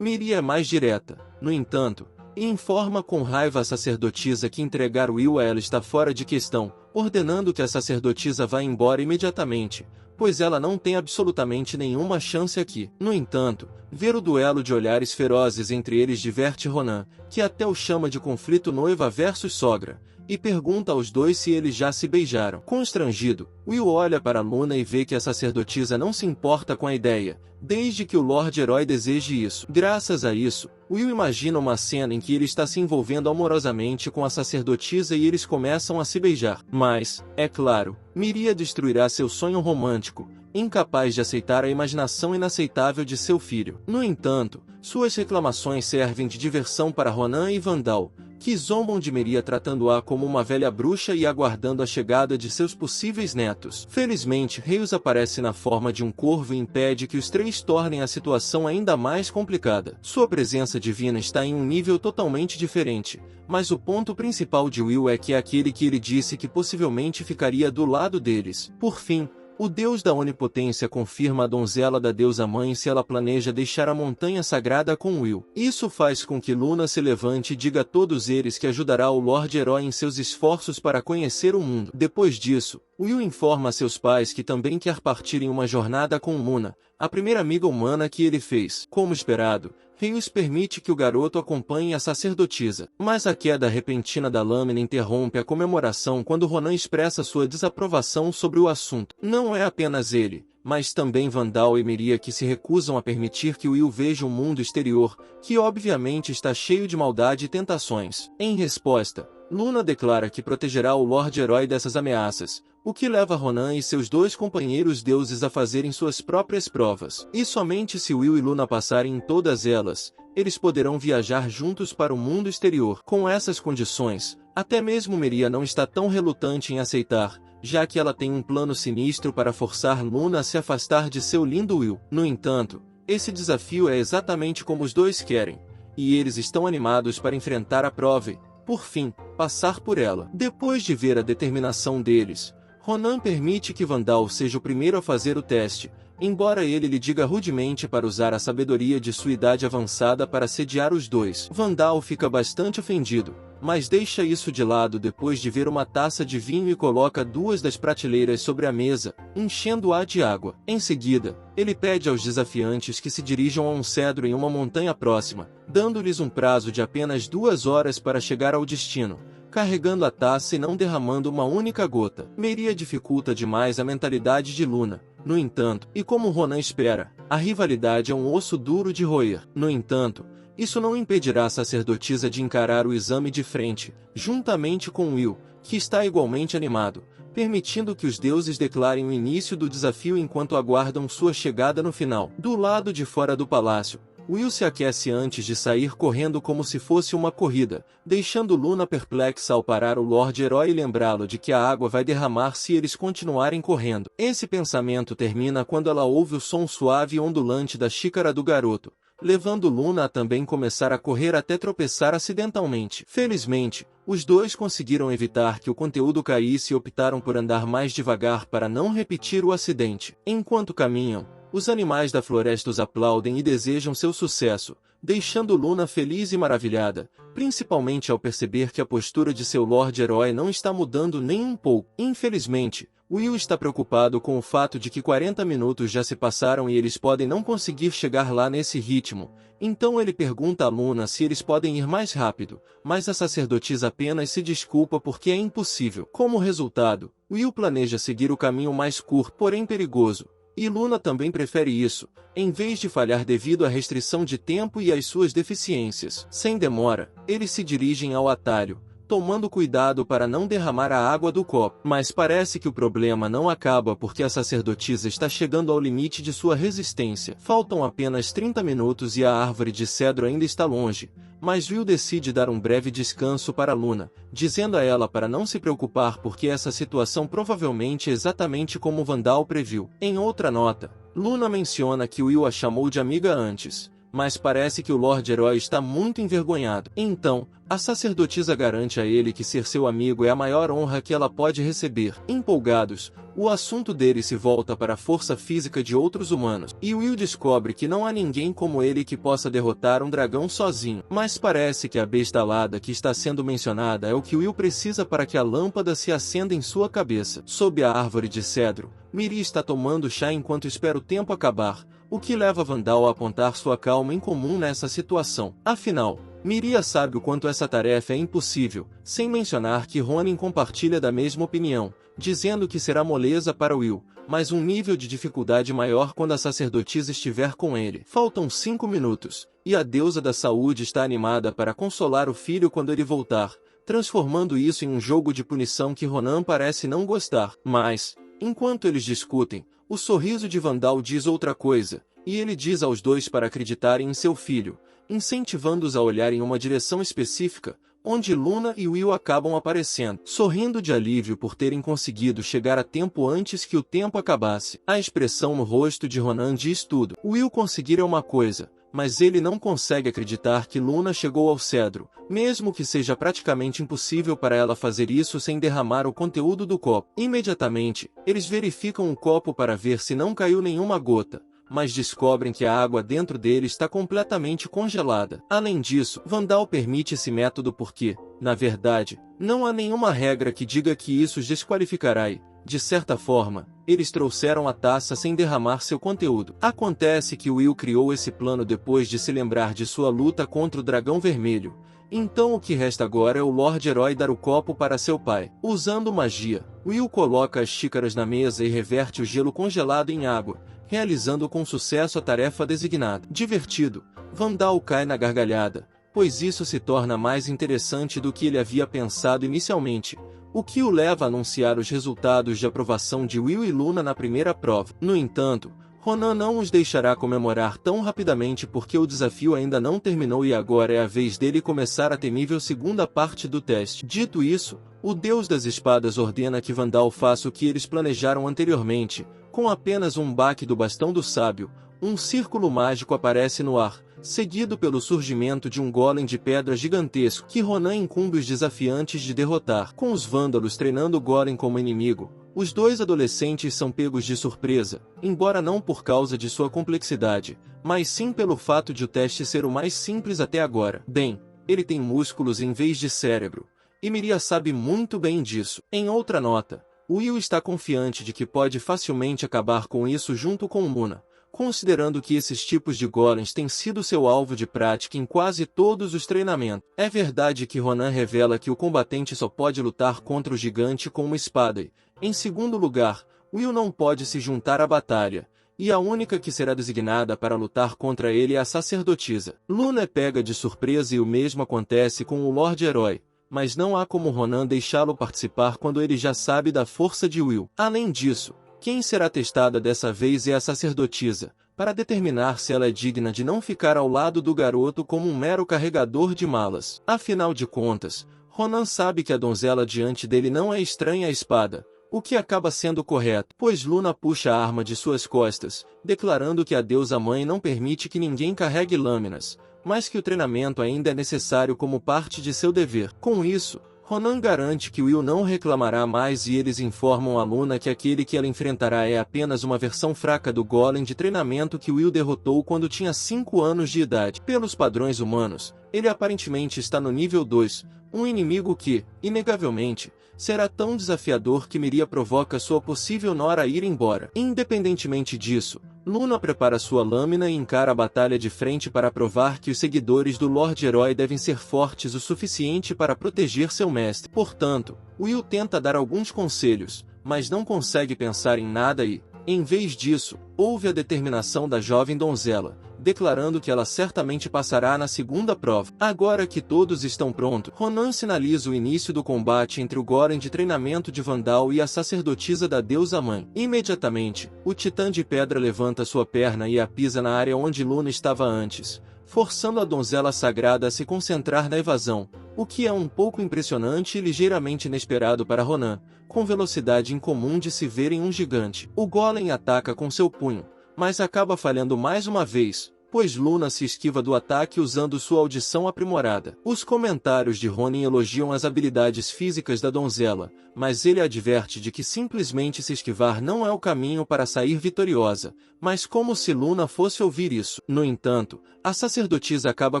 Miri é mais direta, no entanto, e informa com raiva a sacerdotisa que entregar Will a ela está fora de questão, ordenando que a sacerdotisa vá embora imediatamente, pois ela não tem absolutamente nenhuma chance aqui. No entanto, ver o duelo de olhares ferozes entre eles diverte Ronan, que até o chama de conflito noiva versus sogra, e pergunta aos dois se eles já se beijaram. Constrangido, Will olha para Luna e vê que a sacerdotisa não se importa com a ideia, desde que o Lorde Herói deseje isso. Graças a isso, Will imagina uma cena em que ele está se envolvendo amorosamente com a sacerdotisa e eles começam a se beijar. Mas, é claro, Miria destruirá seu sonho romântico, incapaz de aceitar a imaginação inaceitável de seu filho. No entanto, suas reclamações servem de diversão para Ronan e Vandal, que zombam de Miria tratando-a como uma velha bruxa e aguardando a chegada de seus possíveis netos. Felizmente, Reios aparece na forma de um corvo e impede que os três tornem a situação ainda mais complicada. Sua presença divina está em um nível totalmente diferente, mas o ponto principal de Will é que é aquele que ele disse que possivelmente ficaria do lado deles. Por fim, o deus da onipotência confirma a donzela da deusa mãe se ela planeja deixar a montanha sagrada com Will. Isso faz com que Luna se levante e diga a todos eles que ajudará o Lorde Herói em seus esforços para conhecer o mundo. Depois disso, Will informa a seus pais que também quer partir em uma jornada com Luna, a primeira amiga humana que ele fez. Como esperado, Reios permite que o garoto acompanhe a sacerdotisa, mas a queda repentina da lâmina interrompe a comemoração quando Ronan expressa sua desaprovação sobre o assunto. Não é apenas ele, mas também Vandal e Miria que se recusam a permitir que Will veja o mundo exterior, que obviamente está cheio de maldade e tentações. Em resposta, Luna declara que protegerá o Lorde Herói dessas ameaças, o que leva Ronan e seus dois companheiros deuses a fazerem suas próprias provas. E somente se Will e Luna passarem em todas elas, eles poderão viajar juntos para o mundo exterior. Com essas condições, até mesmo Miria não está tão relutante em aceitar, já que ela tem um plano sinistro para forçar Luna a se afastar de seu lindo Will. No entanto, esse desafio é exatamente como os dois querem, e eles estão animados para enfrentar a prova e, por fim, passar por ela. Depois de ver a determinação deles, Ronan permite que Vandal seja o primeiro a fazer o teste, embora ele lhe diga rudemente para usar a sabedoria de sua idade avançada para sediar os dois. Vandal fica bastante ofendido, mas deixa isso de lado depois de ver uma taça de vinho e coloca duas das prateleiras sobre a mesa, enchendo-a de água. Em seguida, ele pede aos desafiantes que se dirijam a um cedro em uma montanha próxima, dando-lhes um prazo de apenas 2 horas para chegar ao destino, carregando a taça e não derramando uma única gota. Miria dificulta demais a mentalidade de Luna, no entanto, e como Ronan espera, a rivalidade é um osso duro de roer. No entanto, isso não impedirá a sacerdotisa de encarar o exame de frente, juntamente com Will, que está igualmente animado, permitindo que os deuses declarem o início do desafio enquanto aguardam sua chegada no final. Do lado de fora do palácio, Will se aquece antes de sair correndo como se fosse uma corrida, deixando Luna perplexa ao parar o Lorde Herói e lembrá-lo de que a água vai derramar se eles continuarem correndo. Esse pensamento termina quando ela ouve o som suave e ondulante da xícara do garoto, levando Luna a também começar a correr até tropeçar acidentalmente. Felizmente, os dois conseguiram evitar que o conteúdo caísse e optaram por andar mais devagar para não repetir o acidente. Enquanto caminham, os animais da floresta os aplaudem e desejam seu sucesso, deixando Luna feliz e maravilhada, principalmente ao perceber que a postura de seu Lorde Herói não está mudando nem um pouco. Infelizmente, Will está preocupado com o fato de que 40 minutos já se passaram e eles podem não conseguir chegar lá nesse ritmo, então ele pergunta a Luna se eles podem ir mais rápido, mas a sacerdotisa apenas se desculpa porque é impossível. Como resultado, Will planeja seguir o caminho mais curto, porém perigoso, E Luna também prefere isso, em vez de falhar devido à restrição de tempo e às suas deficiências. Sem demora, eles se dirigem ao atalho, tomando cuidado para não derramar a água do copo. Mas parece que o problema não acaba porque a sacerdotisa está chegando ao limite de sua resistência. Faltam apenas 30 minutos e a árvore de cedro ainda está longe, mas Will decide dar um breve descanso para Luna, dizendo a ela para não se preocupar porque essa situação provavelmente é exatamente como Vandal previu. Em outra nota, Luna menciona que Will a chamou de amiga antes, mas parece que o Lorde Herói está muito envergonhado. Então, a sacerdotisa garante a ele que ser seu amigo é a maior honra que ela pode receber. Empolgados, o assunto dele se volta para a força física de outros humanos, e Will descobre que não há ninguém como ele que possa derrotar um dragão sozinho. Mas parece que a besta alada que está sendo mencionada é o que Will precisa para que a lâmpada se acenda em sua cabeça. Sob a árvore de cedro, Miri está tomando chá enquanto espera o tempo acabar, o que leva Vandal a apontar sua calma incomum nessa situação. Afinal, Miria sabe o quanto essa tarefa é impossível, sem mencionar que Ronin compartilha da mesma opinião, dizendo que será moleza para Will, mas um nível de dificuldade maior quando a sacerdotisa estiver com ele. Faltam 5 minutos, e a deusa da saúde está animada para consolar o filho quando ele voltar, transformando isso em um jogo de punição que Ronan parece não gostar. Mas, enquanto eles discutem, o sorriso de Vandal diz outra coisa, e ele diz aos dois para acreditarem em seu filho, incentivando-os a olhar em uma direção específica, onde Luna e Will acabam aparecendo, sorrindo de alívio por terem conseguido chegar a tempo antes que o tempo acabasse. A expressão no rosto de Ronan diz tudo. Will conseguira uma coisa, mas ele não consegue acreditar que Luna chegou ao cedro, mesmo que seja praticamente impossível para ela fazer isso sem derramar o conteúdo do copo. Imediatamente, eles verificam o copo para ver se não caiu nenhuma gota, mas descobrem que a água dentro dele está completamente congelada. Além disso, Vandal permite esse método porque, na verdade, não há nenhuma regra que diga que isso os desqualificará e, de certa forma, eles trouxeram a taça sem derramar seu conteúdo. Acontece que Will criou esse plano depois de se lembrar de sua luta contra o Dragão Vermelho, então o que resta agora é o Lorde Herói dar o copo para seu pai. Usando magia, Will coloca as xícaras na mesa e reverte o gelo congelado em água, realizando com sucesso a tarefa designada. Divertido, Vandal cai na gargalhada, pois isso se torna mais interessante do que ele havia pensado inicialmente, o que o leva a anunciar os resultados de aprovação de Will e Luna na primeira prova. No entanto, Ronan não os deixará comemorar tão rapidamente porque o desafio ainda não terminou e agora é a vez dele começar a temível segunda parte do teste. Dito isso, o Deus das Espadas ordena que Vandal faça o que eles planejaram anteriormente. Com apenas um baque do bastão do sábio, um círculo mágico aparece no ar, seguido pelo surgimento de um golem de pedra gigantesco que Ronan incumbe os desafiantes de derrotar. Com os vândalos treinando o golem como inimigo, os dois adolescentes são pegos de surpresa, embora não por causa de sua complexidade, mas sim pelo fato de o teste ser o mais simples até agora. Bem, ele tem músculos em vez de cérebro, e Miria sabe muito bem disso. Em outra nota, Will está confiante de que pode facilmente acabar com isso junto com Luna, considerando que esses tipos de golems têm sido seu alvo de prática em quase todos os treinamentos. É verdade que Ronan revela que o combatente só pode lutar contra o gigante com uma espada e, em segundo lugar, Will não pode se juntar à batalha, e a única que será designada para lutar contra ele é a sacerdotisa. Luna é pega de surpresa e o mesmo acontece com o Lorde Herói, mas não há como Ronan deixá-lo participar quando ele já sabe da força de Will. Além disso, quem será testada dessa vez é a sacerdotisa, para determinar se ela é digna de não ficar ao lado do garoto como um mero carregador de malas. Afinal de contas, Ronan sabe que a donzela diante dele não é estranha à espada, o que acaba sendo correto, pois Luna puxa a arma de suas costas, declarando que a deusa mãe não permite que ninguém carregue lâminas, mas que o treinamento ainda é necessário como parte de seu dever. Com isso, Ronan garante que Will não reclamará mais e eles informam a Luna que aquele que ela enfrentará é apenas uma versão fraca do golem de treinamento que Will derrotou quando tinha 5 anos de idade. Pelos padrões humanos, ele aparentemente está no nível 2, um inimigo que, inegavelmente, será tão desafiador que Miria provoca sua possível nora a ir embora. Independentemente disso, Luna prepara sua lâmina e encara a batalha de frente para provar que os seguidores do Lorde Herói devem ser fortes o suficiente para proteger seu mestre. Portanto, Will tenta dar alguns conselhos, mas não consegue pensar em nada e, Em vez disso, houve a determinação da jovem donzela, declarando que ela certamente passará na segunda prova. Agora que todos estão prontos, Ronan sinaliza o início do combate entre o golem de treinamento de Vandal e a sacerdotisa da deusa mãe. Imediatamente, o titã de pedra levanta sua perna e a pisa na área onde Luna estava antes, forçando a donzela sagrada a se concentrar na evasão, o que é um pouco impressionante e ligeiramente inesperado para Ronan, com velocidade incomum de se ver em um gigante. O golem ataca com seu punho, mas acaba falhando mais uma vez, pois Luna se esquiva do ataque usando sua audição aprimorada. Os comentários de Ronin elogiam as habilidades físicas da donzela, mas ele adverte de que simplesmente se esquivar não é o caminho para sair vitoriosa, mas como se Luna fosse ouvir isso. No entanto, a sacerdotisa acaba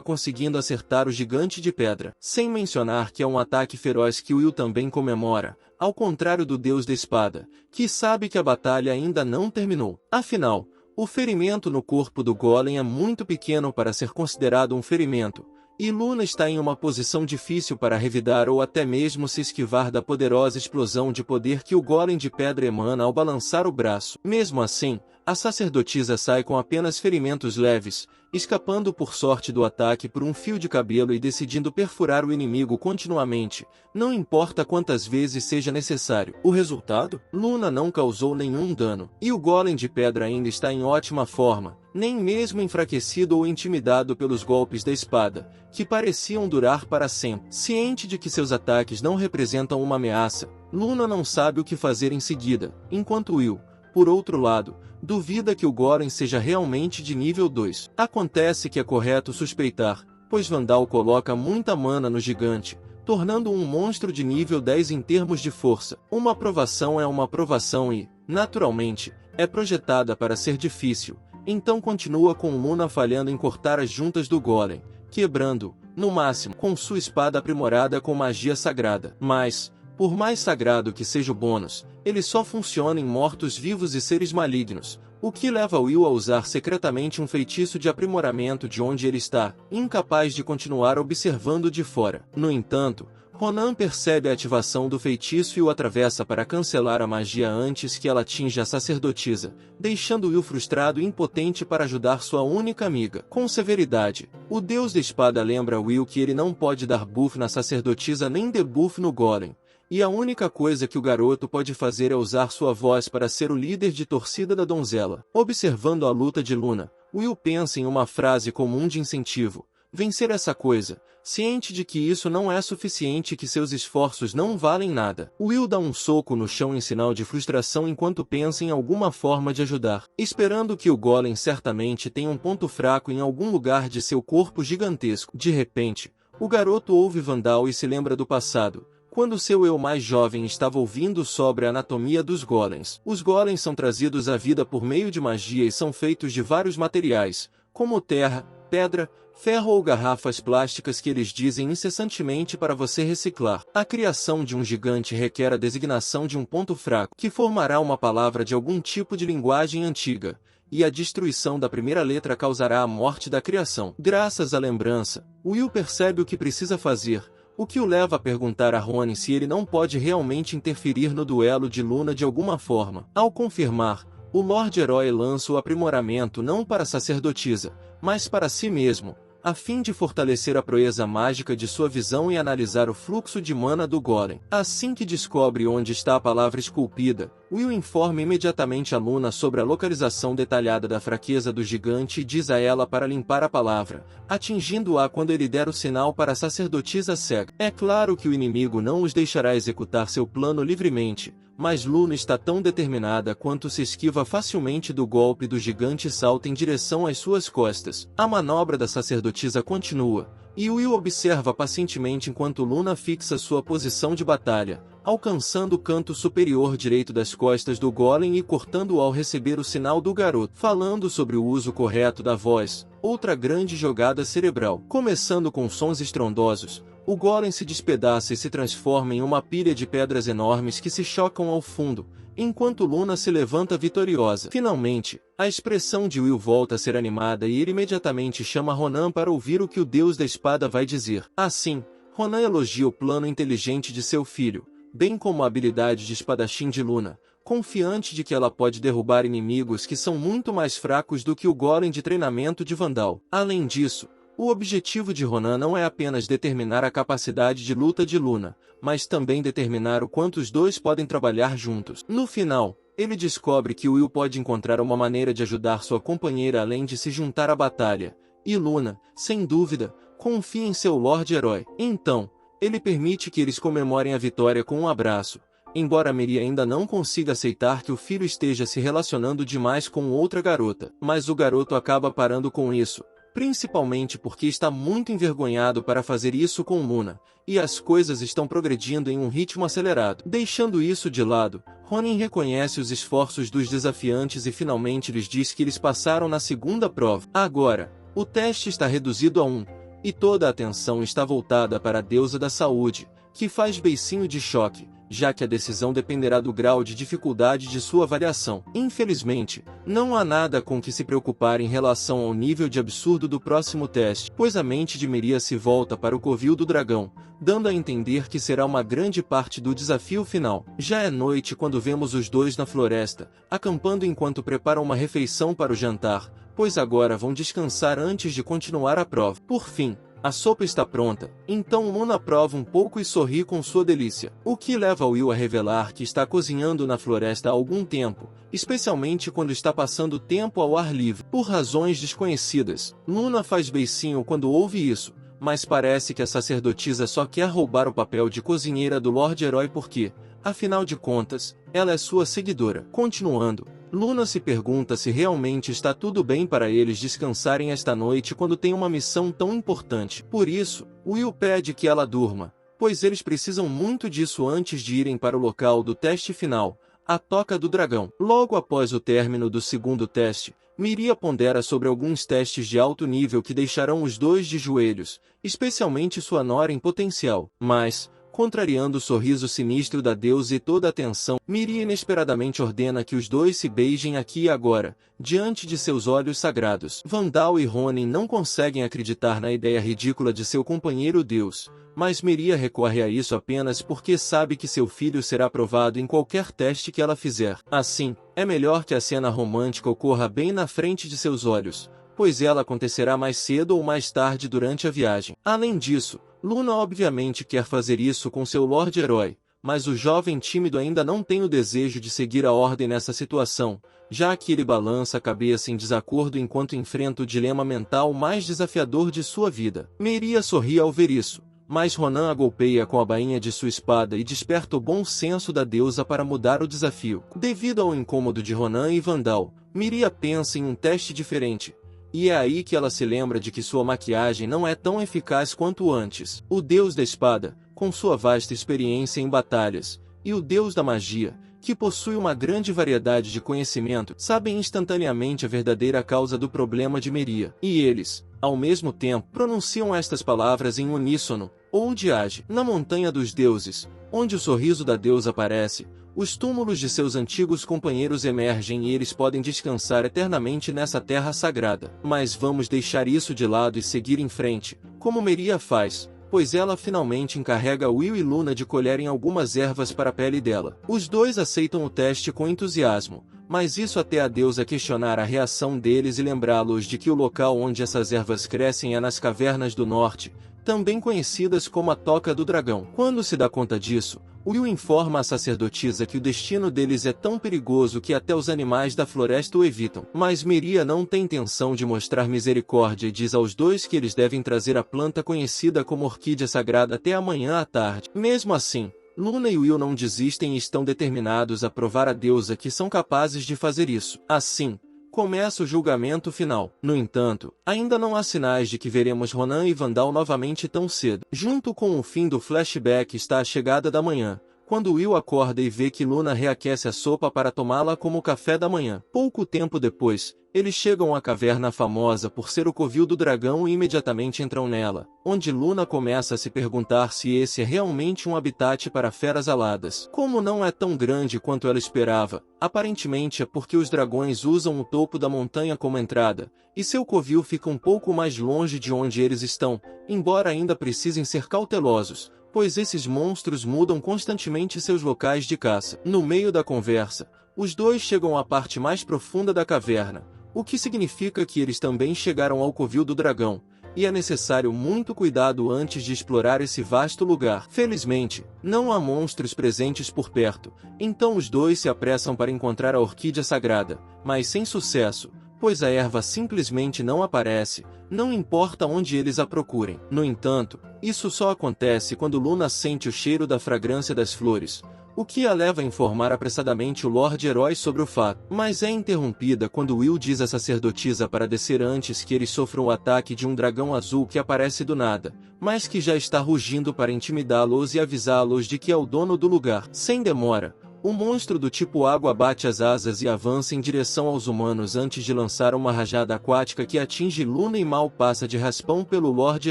conseguindo acertar o gigante de pedra, sem mencionar que é um ataque feroz que Will também comemora, ao contrário do deus da espada, que sabe que a batalha ainda não terminou. Afinal, o ferimento no corpo do golem é muito pequeno para ser considerado um ferimento, e Luna está em uma posição difícil para revidar ou até mesmo se esquivar da poderosa explosão de poder que o golem de pedra emana ao balançar o braço. Mesmo assim, a sacerdotisa sai com apenas ferimentos leves, escapando por sorte do ataque por um fio de cabelo e decidindo perfurar o inimigo continuamente, não importa quantas vezes seja necessário. O resultado? Luna não causou nenhum dano, e o golem de pedra ainda está em ótima forma, nem mesmo enfraquecido ou intimidado pelos golpes da espada, que pareciam durar para sempre. Ciente de que seus ataques não representam uma ameaça, Luna não sabe o que fazer em seguida, enquanto Will, por outro lado, duvida que o golem seja realmente de nível 2. Acontece que é correto suspeitar, pois Vandal coloca muita mana no gigante, tornando-o um monstro de nível 10 em termos de força. Uma aprovação é uma aprovação e, naturalmente, é projetada para ser difícil, então continua com Luna falhando em cortar as juntas do golem, quebrando, no máximo, com sua espada aprimorada com magia sagrada. Mas, por mais sagrado que seja o bônus, ele só funciona em mortos-vivos e seres malignos, o que leva Will a usar secretamente um feitiço de aprimoramento de onde ele está, incapaz de continuar observando de fora. No entanto, Ronan percebe a ativação do feitiço e o atravessa para cancelar a magia antes que ela atinja a sacerdotisa, deixando Will frustrado e impotente para ajudar sua única amiga. Com severidade, o deus da espada lembra Will que ele não pode dar buff na sacerdotisa nem debuff no golem, e a única coisa que o garoto pode fazer é usar sua voz para ser o líder de torcida da donzela. Observando a luta de Luna, Will pensa em uma frase comum de incentivo: vencer essa coisa, ciente de que isso não é suficiente e que seus esforços não valem nada. Will dá um soco no chão em sinal de frustração enquanto pensa em alguma forma de ajudar, esperando que o golem certamente tenha um ponto fraco em algum lugar de seu corpo gigantesco. De repente, o garoto ouve Vandal e se lembra do passado, quando seu eu mais jovem estava ouvindo sobre a anatomia dos golems. Os golems são trazidos à vida por meio de magia e são feitos de vários materiais, como terra, pedra, ferro ou garrafas plásticas que eles dizem incessantemente para você reciclar. A criação de um gigante requer a designação de um ponto fraco, que formará uma palavra de algum tipo de linguagem antiga, e a destruição da primeira letra causará a morte da criação. Graças à lembrança, Will percebe o que precisa fazer, o que o leva a perguntar a Ronin se ele não pode realmente interferir no duelo de Luna de alguma forma. Ao confirmar, o Lorde Herói lança o aprimoramento não para a sacerdotisa, mas para si mesmo, a fim de fortalecer a proeza mágica de sua visão e analisar o fluxo de mana do golem. Assim que descobre onde está a palavra esculpida, Will informa imediatamente a Luna sobre a localização detalhada da fraqueza do gigante e diz a ela para limpar a palavra, atingindo-a quando ele der o sinal para a sacerdotisa cega. É claro que o inimigo não os deixará executar seu plano livremente, mas Luna está tão determinada quanto se esquiva facilmente do golpe do gigante e salta em direção às suas costas. A manobra da sacerdotisa continua, e Will observa pacientemente enquanto Luna fixa sua posição de batalha, alcançando o canto superior direito das costas do golem e cortando-o ao receber o sinal do garoto. Falando sobre o uso correto da voz, outra grande jogada cerebral. Começando com sons estrondosos, o golem se despedaça e se transforma em uma pilha de pedras enormes que se chocam ao fundo, enquanto Luna se levanta vitoriosa. Finalmente, a expressão de Will volta a ser animada e ele imediatamente chama Ronan para ouvir o que o deus da espada vai dizer. Assim, Ronan elogia o plano inteligente de seu filho, bem como a habilidade de espadachim de Luna, confiante de que ela pode derrubar inimigos que são muito mais fracos do que o golem de treinamento de Vandal. Além disso, o objetivo de Ronan não é apenas determinar a capacidade de luta de Luna, mas também determinar o quanto os dois podem trabalhar juntos. No final, ele descobre que Will pode encontrar uma maneira de ajudar sua companheira além de se juntar à batalha, e Luna, sem dúvida, confia em seu Lorde Herói. Então, ele permite que eles comemorem a vitória com um abraço, embora Mary ainda não consiga aceitar que o filho esteja se relacionando demais com outra garota. Mas o garoto acaba parando com isso, principalmente porque está muito envergonhado para fazer isso com Luna, e as coisas estão progredindo em um ritmo acelerado. Deixando isso de lado, Ronin reconhece os esforços dos desafiantes e finalmente lhes diz que eles passaram na segunda prova. Agora, o teste está reduzido a 1, e toda a atenção está voltada para a deusa da saúde, que faz beicinho de choque, já que a decisão dependerá do grau de dificuldade de sua avaliação. Infelizmente, não há nada com que se preocupar em relação ao nível de absurdo do próximo teste, pois a mente de Meria se volta para o covil do dragão, dando a entender que será uma grande parte do desafio final. Já é noite quando vemos os dois na floresta, acampando enquanto preparam uma refeição para o jantar, pois agora vão descansar antes de continuar a prova. Por fim, a sopa está pronta, então Luna prova um pouco e sorri com sua delícia, o que leva Will a revelar que está cozinhando na floresta há algum tempo, especialmente quando está passando tempo ao ar livre. Por razões desconhecidas, Luna faz beicinho quando ouve isso, mas parece que a sacerdotisa só quer roubar o papel de cozinheira do Lorde Herói porque, afinal de contas, ela é sua seguidora. Continuando, Luna se pergunta se realmente está tudo bem para eles descansarem esta noite quando tem uma missão tão importante. Por isso, Will pede que ela durma, pois eles precisam muito disso antes de irem para o local do teste final, a Toca do Dragão. Logo após o término do segundo teste, Miria pondera sobre alguns testes de alto nível que deixarão os dois de joelhos, especialmente sua nora em potencial. Mas, contrariando o sorriso sinistro da deusa e toda a atenção, Miria inesperadamente ordena que os dois se beijem aqui e agora, diante de seus olhos sagrados. Vandal e Ronin não conseguem acreditar na ideia ridícula de seu companheiro Deus, mas Miria recorre a isso apenas porque sabe que seu filho será aprovado em qualquer teste que ela fizer. Assim, é melhor que a cena romântica ocorra bem na frente de seus olhos, pois ela acontecerá mais cedo ou mais tarde durante a viagem. Além disso, Luna obviamente quer fazer isso com seu Lorde Herói, mas o jovem tímido ainda não tem o desejo de seguir a ordem nessa situação, já que ele balança a cabeça em desacordo enquanto enfrenta o dilema mental mais desafiador de sua vida. Miria sorri ao ver isso, mas Ronan a golpeia com a bainha de sua espada e desperta o bom senso da deusa para mudar o desafio. Devido ao incômodo de Ronan e Vandal, Miria pensa em um teste diferente. E é aí que ela se lembra de que sua maquiagem não é tão eficaz quanto antes. O deus da espada, com sua vasta experiência em batalhas, e o deus da magia, que possui uma grande variedade de conhecimento, sabem instantaneamente a verdadeira causa do problema de Miria. E eles, ao mesmo tempo, pronunciam estas palavras em uníssono, onde age. Na Montanha dos Deuses, onde o sorriso da deusa aparece, os túmulos de seus antigos companheiros emergem e eles podem descansar eternamente nessa terra sagrada. Mas vamos deixar isso de lado e seguir em frente, como Miria faz, pois ela finalmente encarrega Will e Luna de colherem algumas ervas para a pele dela. Os dois aceitam o teste com entusiasmo, mas isso até a deusa questionar a reação deles e lembrá-los de que o local onde essas ervas crescem é nas Cavernas do Norte, também conhecidas como a Toca do Dragão. Quando se dá conta disso, Will informa a sacerdotisa que o destino deles é tão perigoso que até os animais da floresta o evitam. Mas Miria não tem intenção de mostrar misericórdia e diz aos dois que eles devem trazer a planta conhecida como orquídea sagrada até amanhã à tarde. Mesmo assim, Luna e Will não desistem e estão determinados a provar à deusa que são capazes de fazer isso. Assim, começa o julgamento final. No entanto, ainda não há sinais de que veremos Ronan e Vandal novamente tão cedo. Junto com o fim do flashback está a chegada da manhã, quando Will acorda e vê que Luna reaquece a sopa para tomá-la como café da manhã. Pouco tempo depois, eles chegam à caverna famosa por ser o covil do dragão e imediatamente entram nela, onde Luna começa a se perguntar se esse é realmente um habitat para feras aladas. Como não é tão grande quanto ela esperava, aparentemente é porque os dragões usam o topo da montanha como entrada, e seu covil fica um pouco mais longe de onde eles estão, embora ainda precisem ser cautelosos, pois esses monstros mudam constantemente seus locais de caça. No meio da conversa, os dois chegam à parte mais profunda da caverna, o que significa que eles também chegaram ao covil do dragão, e é necessário muito cuidado antes de explorar esse vasto lugar. Felizmente, não há monstros presentes por perto, então os dois se apressam para encontrar a orquídea sagrada, mas sem sucesso, pois a erva simplesmente não aparece, não importa onde eles a procurem. No entanto, isso só acontece quando Luna sente o cheiro da fragrância das flores, o que a leva a informar apressadamente o Lorde Herói sobre o fato, mas é interrompida quando Will diz à sacerdotisa para descer antes que eles sofram o ataque de um dragão azul que aparece do nada, mas que já está rugindo para intimidá-los e avisá-los de que é o dono do lugar. Sem demora, o monstro do tipo água bate as asas e avança em direção aos humanos antes de lançar uma rajada aquática que atinge Luna e mal passa de raspão pelo Lorde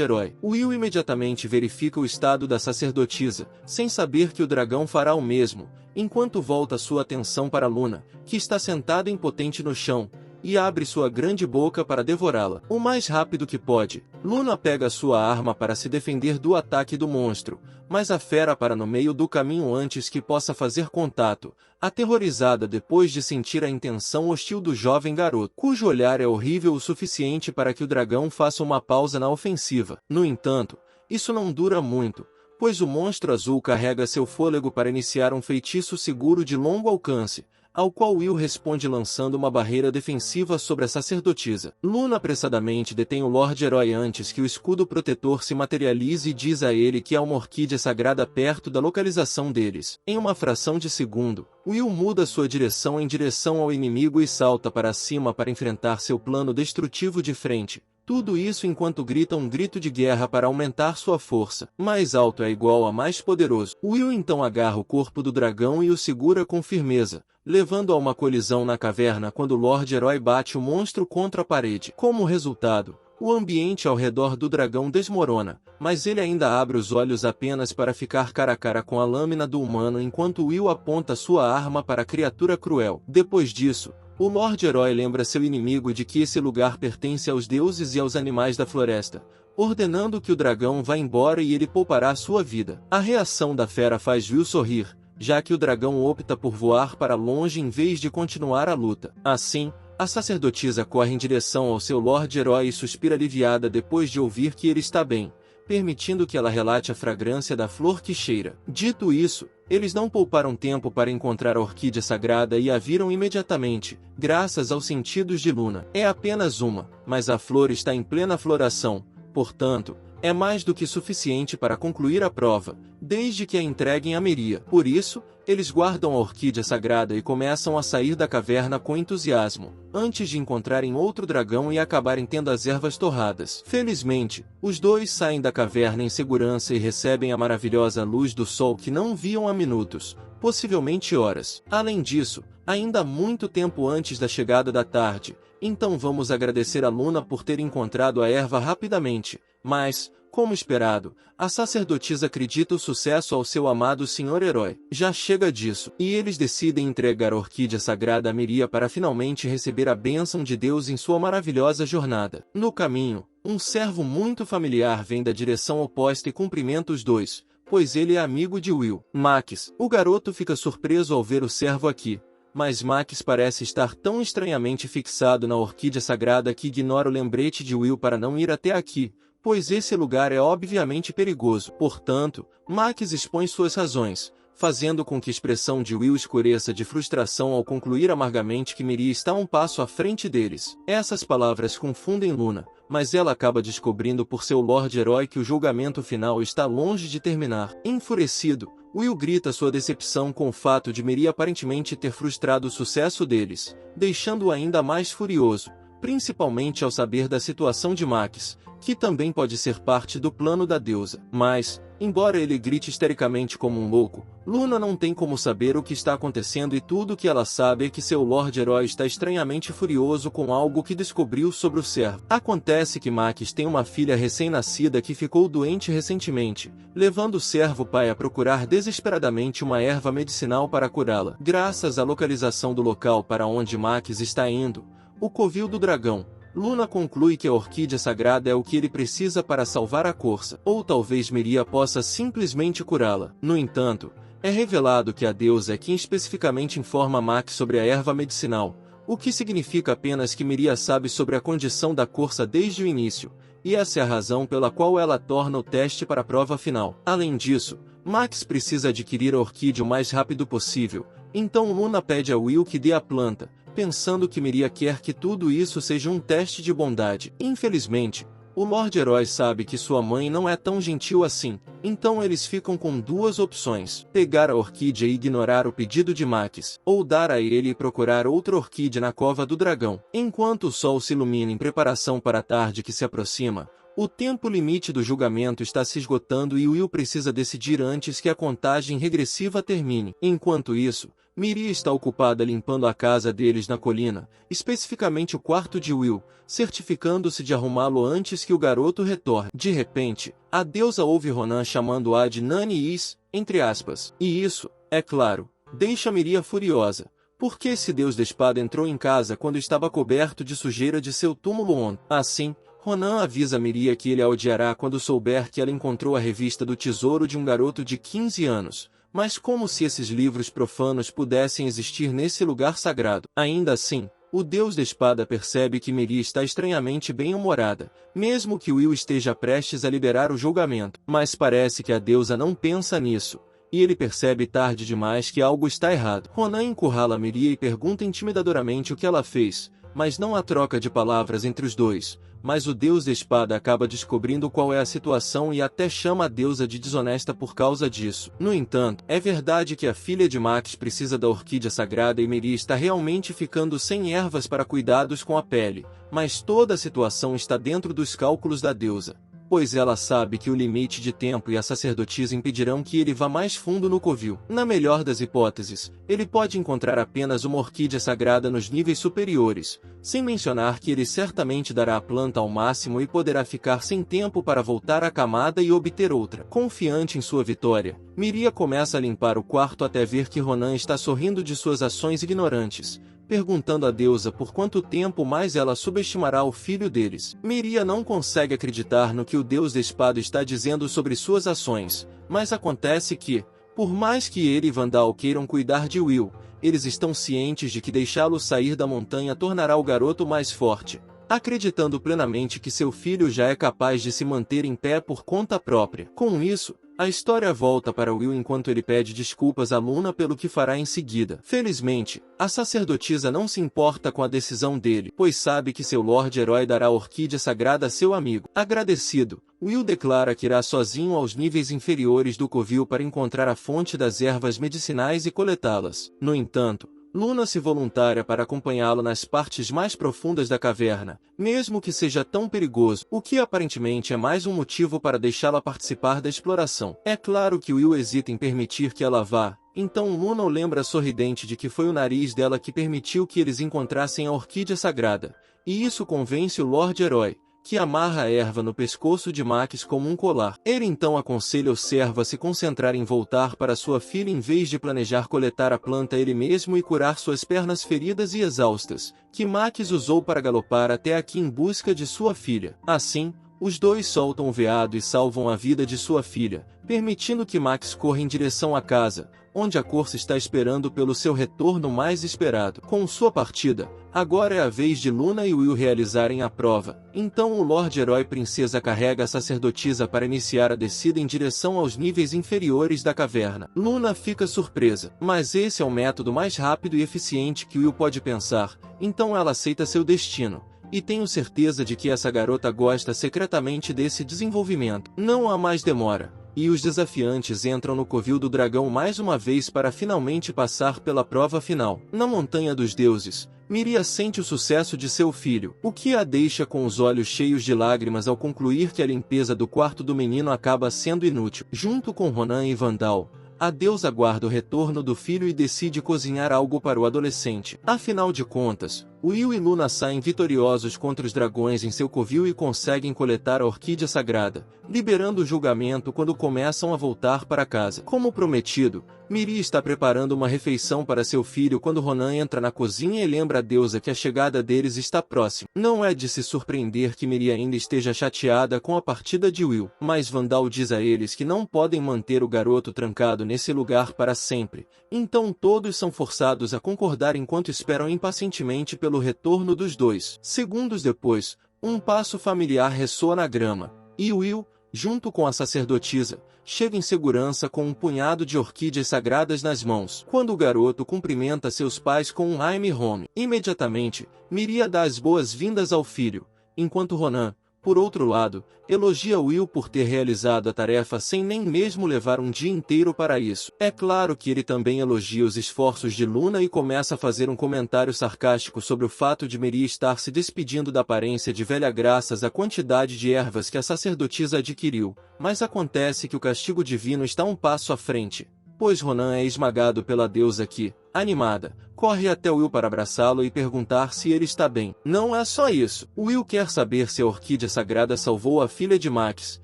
Herói. Will imediatamente verifica o estado da sacerdotisa, sem saber que o dragão fará o mesmo, enquanto volta sua atenção para Luna, que está sentada impotente no chão, e abre sua grande boca para devorá-la. O mais rápido que pode, Luna pega sua arma para se defender do ataque do monstro, mas a fera para no meio do caminho antes que possa fazer contato, aterrorizada depois de sentir a intenção hostil do jovem garoto, cujo olhar é horrível o suficiente para que o dragão faça uma pausa na ofensiva. No entanto, isso não dura muito, pois o monstro azul carrega seu fôlego para iniciar um feitiço seguro de longo alcance, ao qual Will responde lançando uma barreira defensiva sobre a sacerdotisa. Luna apressadamente detém o Lorde Herói antes que o escudo protetor se materialize e diz a ele que há uma orquídea sagrada perto da localização deles. Em uma fração de segundo, Will muda sua direção em direção ao inimigo e salta para cima para enfrentar seu plano destrutivo de frente. Tudo isso enquanto grita um grito de guerra para aumentar sua força. Mais alto é igual a mais poderoso. Will então agarra o corpo do dragão e o segura com firmeza, levando a uma colisão na caverna quando o Lorde Herói bate o monstro contra a parede. Como resultado, o ambiente ao redor do dragão desmorona, mas ele ainda abre os olhos apenas para ficar cara a cara com a lâmina do humano enquanto Will aponta sua arma para a criatura cruel. Depois disso, o Lorde Herói lembra seu inimigo de que esse lugar pertence aos deuses e aos animais da floresta, ordenando que o dragão vá embora e ele poupará sua vida. A reação da fera faz Will sorrir, já que o dragão opta por voar para longe em vez de continuar a luta. Assim, a sacerdotisa corre em direção ao seu Lorde Herói e suspira aliviada depois de ouvir que ele está bem, permitindo que ela relate a fragrância da flor que cheira. Dito isso, eles não pouparam tempo para encontrar a orquídea sagrada e a viram imediatamente, graças aos sentidos de Luna. É apenas uma, mas a flor está em plena floração, portanto, é mais do que suficiente para concluir a prova, desde que a entreguem a Meria. Por isso, eles guardam a orquídea sagrada e começam a sair da caverna com entusiasmo, antes de encontrarem outro dragão e acabarem tendo as ervas torradas. Felizmente, os dois saem da caverna em segurança e recebem a maravilhosa luz do sol que não viam há minutos, possivelmente horas. Além disso, ainda há muito tempo antes da chegada da tarde, então vamos agradecer a Luna por ter encontrado a erva rapidamente, mas, como esperado, a sacerdotisa acredita o sucesso ao seu amado Senhor Herói. Já chega disso, e eles decidem entregar a orquídea sagrada a Meria para finalmente receber a bênção de Deus em sua maravilhosa jornada. No caminho, um servo muito familiar vem da direção oposta e cumprimenta os dois, pois ele é amigo de Will. Max. O garoto fica surpreso ao ver o servo aqui, mas Max parece estar tão estranhamente fixado na orquídea sagrada que ignora o lembrete de Will para não ir até aqui, pois esse lugar é obviamente perigoso. Portanto, Max expõe suas razões, fazendo com que a expressão de Will escureça de frustração ao concluir amargamente que Meria está um passo à frente deles. Essas palavras confundem Luna, mas ela acaba descobrindo por seu Lorde Herói que o julgamento final está longe de terminar. Enfurecido, Will grita sua decepção com o fato de Meria aparentemente ter frustrado o sucesso deles, deixando-o ainda mais furioso, principalmente ao saber da situação de Max, que também pode ser parte do plano da deusa. Mas, embora ele grite histericamente como um louco, Luna não tem como saber o que está acontecendo e tudo o que ela sabe é que seu Lorde Herói está estranhamente furioso com algo que descobriu sobre o servo. Acontece que Max tem uma filha recém-nascida que ficou doente recentemente, levando o servo pai a procurar desesperadamente uma erva medicinal para curá-la. Graças à localização do local para onde Max está indo, o covil do dragão, Luna conclui que a orquídea sagrada é o que ele precisa para salvar a corça, ou talvez Miria possa simplesmente curá-la. No entanto, é revelado que a deusa é quem especificamente informa Max sobre a erva medicinal, o que significa apenas que Miria sabe sobre a condição da corça desde o início, e essa é a razão pela qual ela torna o teste para a prova final. Além disso, Max precisa adquirir a orquídea o mais rápido possível, então Luna pede a Will que dê a planta, pensando que Miria quer que tudo isso seja um teste de bondade. Infelizmente, o Lorde Herói sabe que sua mãe não é tão gentil assim, então eles ficam com duas opções: pegar a orquídea e ignorar o pedido de Max, ou dar a ele e procurar outra orquídea na Cova do Dragão. Enquanto o sol se ilumina em preparação para a tarde que se aproxima, o tempo limite do julgamento está se esgotando e Will precisa decidir antes que a contagem regressiva termine. Enquanto isso, Miria está ocupada limpando a casa deles na colina, especificamente o quarto de Will, certificando-se de arrumá-lo antes que o garoto retorne. De repente, a deusa ouve Ronan chamando-a de Nani Is, entre aspas. E isso, é claro, deixa Miria furiosa. Porque esse deus da espada entrou em casa quando estava coberto de sujeira de seu túmulo ontem? Assim, Ronan avisa Miria que ele a odiará quando souber que ela encontrou a revista do tesouro de um garoto de 15 anos. Mas como se esses livros profanos pudessem existir nesse lugar sagrado? Ainda assim, o deus da espada percebe que Miria está estranhamente bem-humorada, mesmo que Will esteja prestes a liberar o julgamento. Mas parece que a deusa não pensa nisso, e ele percebe tarde demais que algo está errado. Ronan encurrala Miria e pergunta intimidadoramente o que ela fez, mas não há troca de palavras entre os dois. Mas o deus da espada acaba descobrindo qual é a situação e até chama a deusa de desonesta por causa disso. No entanto, é verdade que a filha de Max precisa da orquídea sagrada e Miria está realmente ficando sem ervas para cuidados com a pele, mas toda a situação está dentro dos cálculos da deusa, pois ela sabe que o limite de tempo e a sacerdotisa impedirão que ele vá mais fundo no covil. Na melhor das hipóteses, ele pode encontrar apenas uma orquídea sagrada nos níveis superiores, sem mencionar que ele certamente dará a planta ao máximo e poderá ficar sem tempo para voltar à camada e obter outra. Confiante em sua vitória, Miria começa a limpar o quarto até ver que Ronan está sorrindo de suas ações ignorantes, perguntando à deusa por quanto tempo mais ela subestimará o filho deles. Miria não consegue acreditar no que o deus da espada está dizendo sobre suas ações, mas acontece que, por mais que ele e Vandal queiram cuidar de Will, eles estão cientes de que deixá-lo sair da montanha tornará o garoto mais forte, acreditando plenamente que seu filho já é capaz de se manter em pé por conta própria. Com isso, a história volta para Will enquanto ele pede desculpas a Luna pelo que fará em seguida. Felizmente, a sacerdotisa não se importa com a decisão dele, pois sabe que seu Lorde Herói dará a orquídea sagrada a seu amigo. Agradecido, Will declara que irá sozinho aos níveis inferiores do covil para encontrar a fonte das ervas medicinais e coletá-las. No entanto, Luna se voluntária para acompanhá-lo nas partes mais profundas da caverna, mesmo que seja tão perigoso, o que aparentemente é mais um motivo para deixá-la participar da exploração. É claro que Will hesita em permitir que ela vá, então Luna o lembra sorridente de que foi o nariz dela que permitiu que eles encontrassem a orquídea sagrada, e isso convence o Lorde Herói, que amarra a erva no pescoço de Max como um colar. Ele então aconselha o servo a se concentrar em voltar para sua filha em vez de planejar coletar a planta ele mesmo e curar suas pernas feridas e exaustas, que Max usou para galopar até aqui em busca de sua filha. Assim, os dois soltam o veado e salvam a vida de sua filha, permitindo que Max corra em direção à casa, onde a corça está esperando pelo seu retorno mais esperado. Com sua partida, agora é a vez de Luna e Will realizarem a prova. Então o Lorde Herói Princesa carrega a sacerdotisa para iniciar a descida em direção aos níveis inferiores da caverna. Luna fica surpresa, mas esse é o método mais rápido e eficiente que Will pode pensar, então ela aceita seu destino. E tenho certeza de que essa garota gosta secretamente desse desenvolvimento. Não há mais demora, e os desafiantes entram no covil do dragão mais uma vez para finalmente passar pela prova final. Na Montanha dos Deuses, Miria sente o sucesso de seu filho, o que a deixa com os olhos cheios de lágrimas ao concluir que a limpeza do quarto do menino acaba sendo inútil. Junto com Ronan e Vandal, a deusa aguarda o retorno do filho e decide cozinhar algo para o adolescente. Afinal de contas, Will e Luna saem vitoriosos contra os dragões em seu covil e conseguem coletar a orquídea sagrada, liberando o julgamento quando começam a voltar para casa. Como prometido, Miri está preparando uma refeição para seu filho quando Ronan entra na cozinha e lembra a deusa que a chegada deles está próxima. Não é de se surpreender que Miri ainda esteja chateada com a partida de Will, mas Vandal diz a eles que não podem manter o garoto trancado nesse lugar para sempre, então todos são forçados a concordar enquanto esperam impacientemente pelo retorno dos dois. Segundos depois, um passo familiar ressoa na grama, e Will, junto com a sacerdotisa, chega em segurança com um punhado de orquídeas sagradas nas mãos. Quando o garoto cumprimenta seus pais com um I'm home, imediatamente, Miria dá as boas-vindas ao filho, enquanto Ronan, por outro lado, elogia Will por ter realizado a tarefa sem nem mesmo levar um dia inteiro para isso. É claro que ele também elogia os esforços de Luna e começa a fazer um comentário sarcástico sobre o fato de Miri estar se despedindo da aparência de velha graças à quantidade de ervas que a sacerdotisa adquiriu, mas acontece que o castigo divino está um passo à frente, pois Ronan é esmagado pela deusa que, animada, corre até Will para abraçá-lo e perguntar se ele está bem. Não é só isso. Will quer saber se a orquídea sagrada salvou a filha de Max,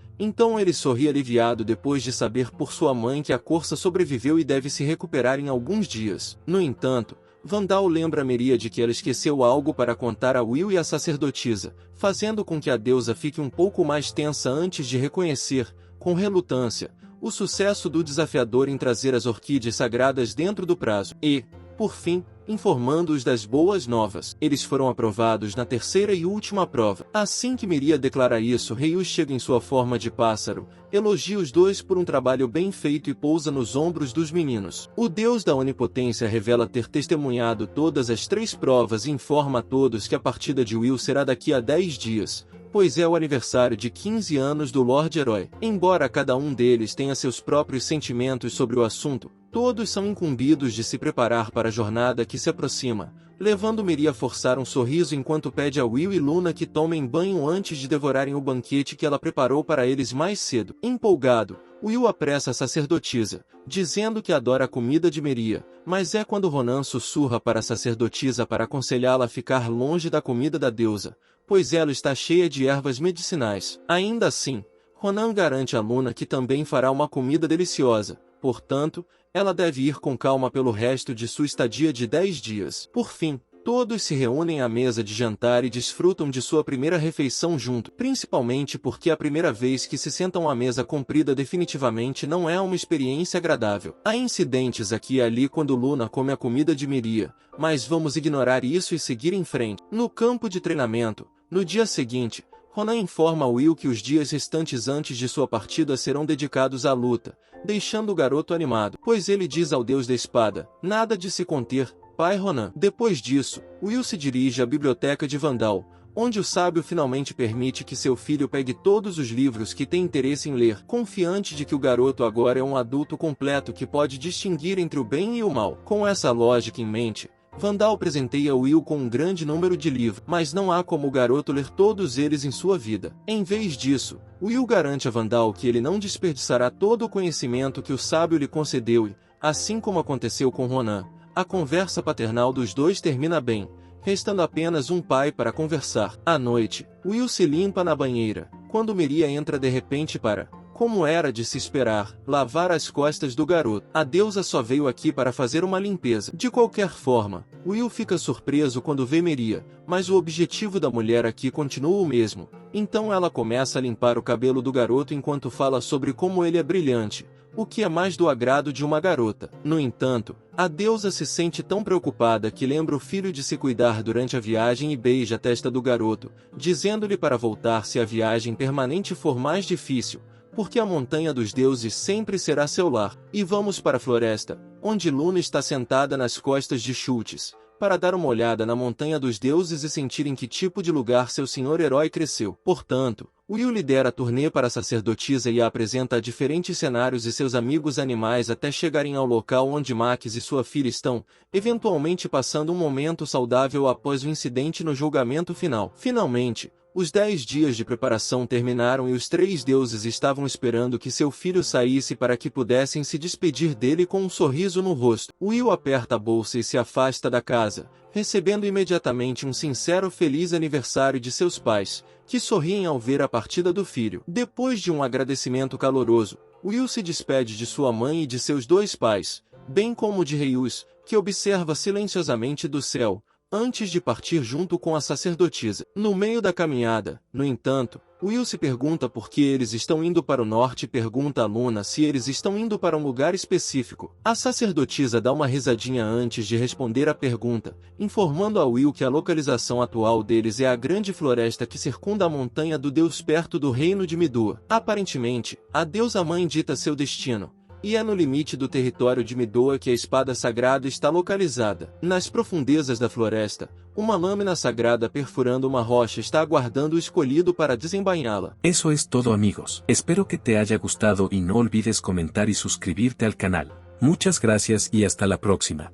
então ele sorri aliviado depois de saber por sua mãe que a corça sobreviveu e deve se recuperar em alguns dias. No entanto, Vandal lembra Meria de que ela esqueceu algo para contar a Will e a sacerdotisa, fazendo com que a deusa fique um pouco mais tensa antes de reconhecer, com relutância, o sucesso do desafiador em trazer as orquídeas sagradas dentro do prazo. E, por fim, informando-os das boas novas. Eles foram aprovados na terceira e última prova. Assim que Miria declara isso, Reius chega em sua forma de pássaro, elogia os dois por um trabalho bem feito e pousa nos ombros dos meninos. O deus da onipotência revela ter testemunhado todas as 3 provas e informa a todos que a partida de Will será daqui a 10 dias, pois é o aniversário de 15 anos do Lorde Herói. Embora cada um deles tenha seus próprios sentimentos sobre o assunto, todos são incumbidos de se preparar para a jornada que se aproxima, levando Miri a forçar um sorriso enquanto pede a Will e Luna que tomem banho antes de devorarem o banquete que ela preparou para eles mais cedo. Empolgado, Will apressa a sacerdotisa, dizendo que adora a comida de Meria, mas é quando Ronan sussurra para a sacerdotisa para aconselhá-la a ficar longe da comida da deusa, pois ela está cheia de ervas medicinais. Ainda assim, Ronan garante a Luna que também fará uma comida deliciosa, portanto, ela deve ir com calma pelo resto de sua estadia de 10 dias. Por fim, todos se reúnem à mesa de jantar e desfrutam de sua primeira refeição junto, principalmente porque a primeira vez que se sentam à mesa comprida definitivamente não é uma experiência agradável. Há incidentes aqui e ali quando Luna come a comida de Miria, mas vamos ignorar isso e seguir em frente. No campo de treinamento, no dia seguinte, Ronan informa a Will que os dias restantes antes de sua partida serão dedicados à luta, deixando o garoto animado, pois ele diz ao deus da espada, nada de se conter, pai Ronan. Depois disso, Will se dirige à biblioteca de Vandal, onde o sábio finalmente permite que seu filho pegue todos os livros que tem interesse em ler, confiante de que o garoto agora é um adulto completo que pode distinguir entre o bem e o mal. Com essa lógica em mente, Vandal presenteia Will com um grande número de livros, mas não há como o garoto ler todos eles em sua vida. Em vez disso, Will garante a Vandal que ele não desperdiçará todo o conhecimento que o sábio lhe concedeu e, assim como aconteceu com Ronan, a conversa paternal dos dois termina bem, restando apenas um pai para conversar. À noite, Will se limpa na banheira, quando Meria entra de repente para, como era de se esperar, lavar as costas do garoto. A deusa só veio aqui para fazer uma limpeza. De qualquer forma, Will fica surpreso quando vê Meria, mas o objetivo da mulher aqui continua o mesmo. Então ela começa a limpar o cabelo do garoto enquanto fala sobre como ele é brilhante, o que é mais do agrado de uma garota. No entanto, a deusa se sente tão preocupada que lembra o filho de se cuidar durante a viagem e beija a testa do garoto, dizendo-lhe para voltar se a viagem permanente for mais difícil, porque a montanha dos deuses sempre será seu lar. E vamos para a floresta, onde Luna está sentada nas costas de Schultz, para dar uma olhada na montanha dos deuses e sentir em que tipo de lugar seu senhor herói cresceu. Portanto, Will lidera a turnê para a sacerdotisa e a apresenta a diferentes cenários e seus amigos animais até chegarem ao local onde Max e sua filha estão, eventualmente passando um momento saudável após o incidente no julgamento final. Finalmente, Os 10 dias de preparação terminaram e os 3 deuses estavam esperando que seu filho saísse para que pudessem se despedir dele com um sorriso no rosto. Will aperta a bolsa e se afasta da casa, recebendo imediatamente um sincero feliz aniversário de seus pais, que sorriem ao ver a partida do filho. Depois de um agradecimento caloroso, Will se despede de sua mãe e de seus 2 pais, bem como de Reius, que observa silenciosamente do céu, antes de partir junto com a sacerdotisa. No meio da caminhada, no entanto, Will se pergunta por que eles estão indo para o norte e pergunta a Luna se eles estão indo para um lugar específico. A sacerdotisa dá uma risadinha antes de responder a pergunta, informando a Will que a localização atual deles é a grande floresta que circunda a montanha do deus perto do reino de Midua. Aparentemente, a deusa mãe dita seu destino, e é no limite do território de Midua que a espada sagrada está localizada. Nas profundezas da floresta, uma lâmina sagrada perfurando uma rocha está aguardando o escolhido para desembainhá-la. Eso es todo, amigos. Espero que te haya gustado y no olvides comentar y suscribirte al canal. Muchas gracias y hasta la próxima.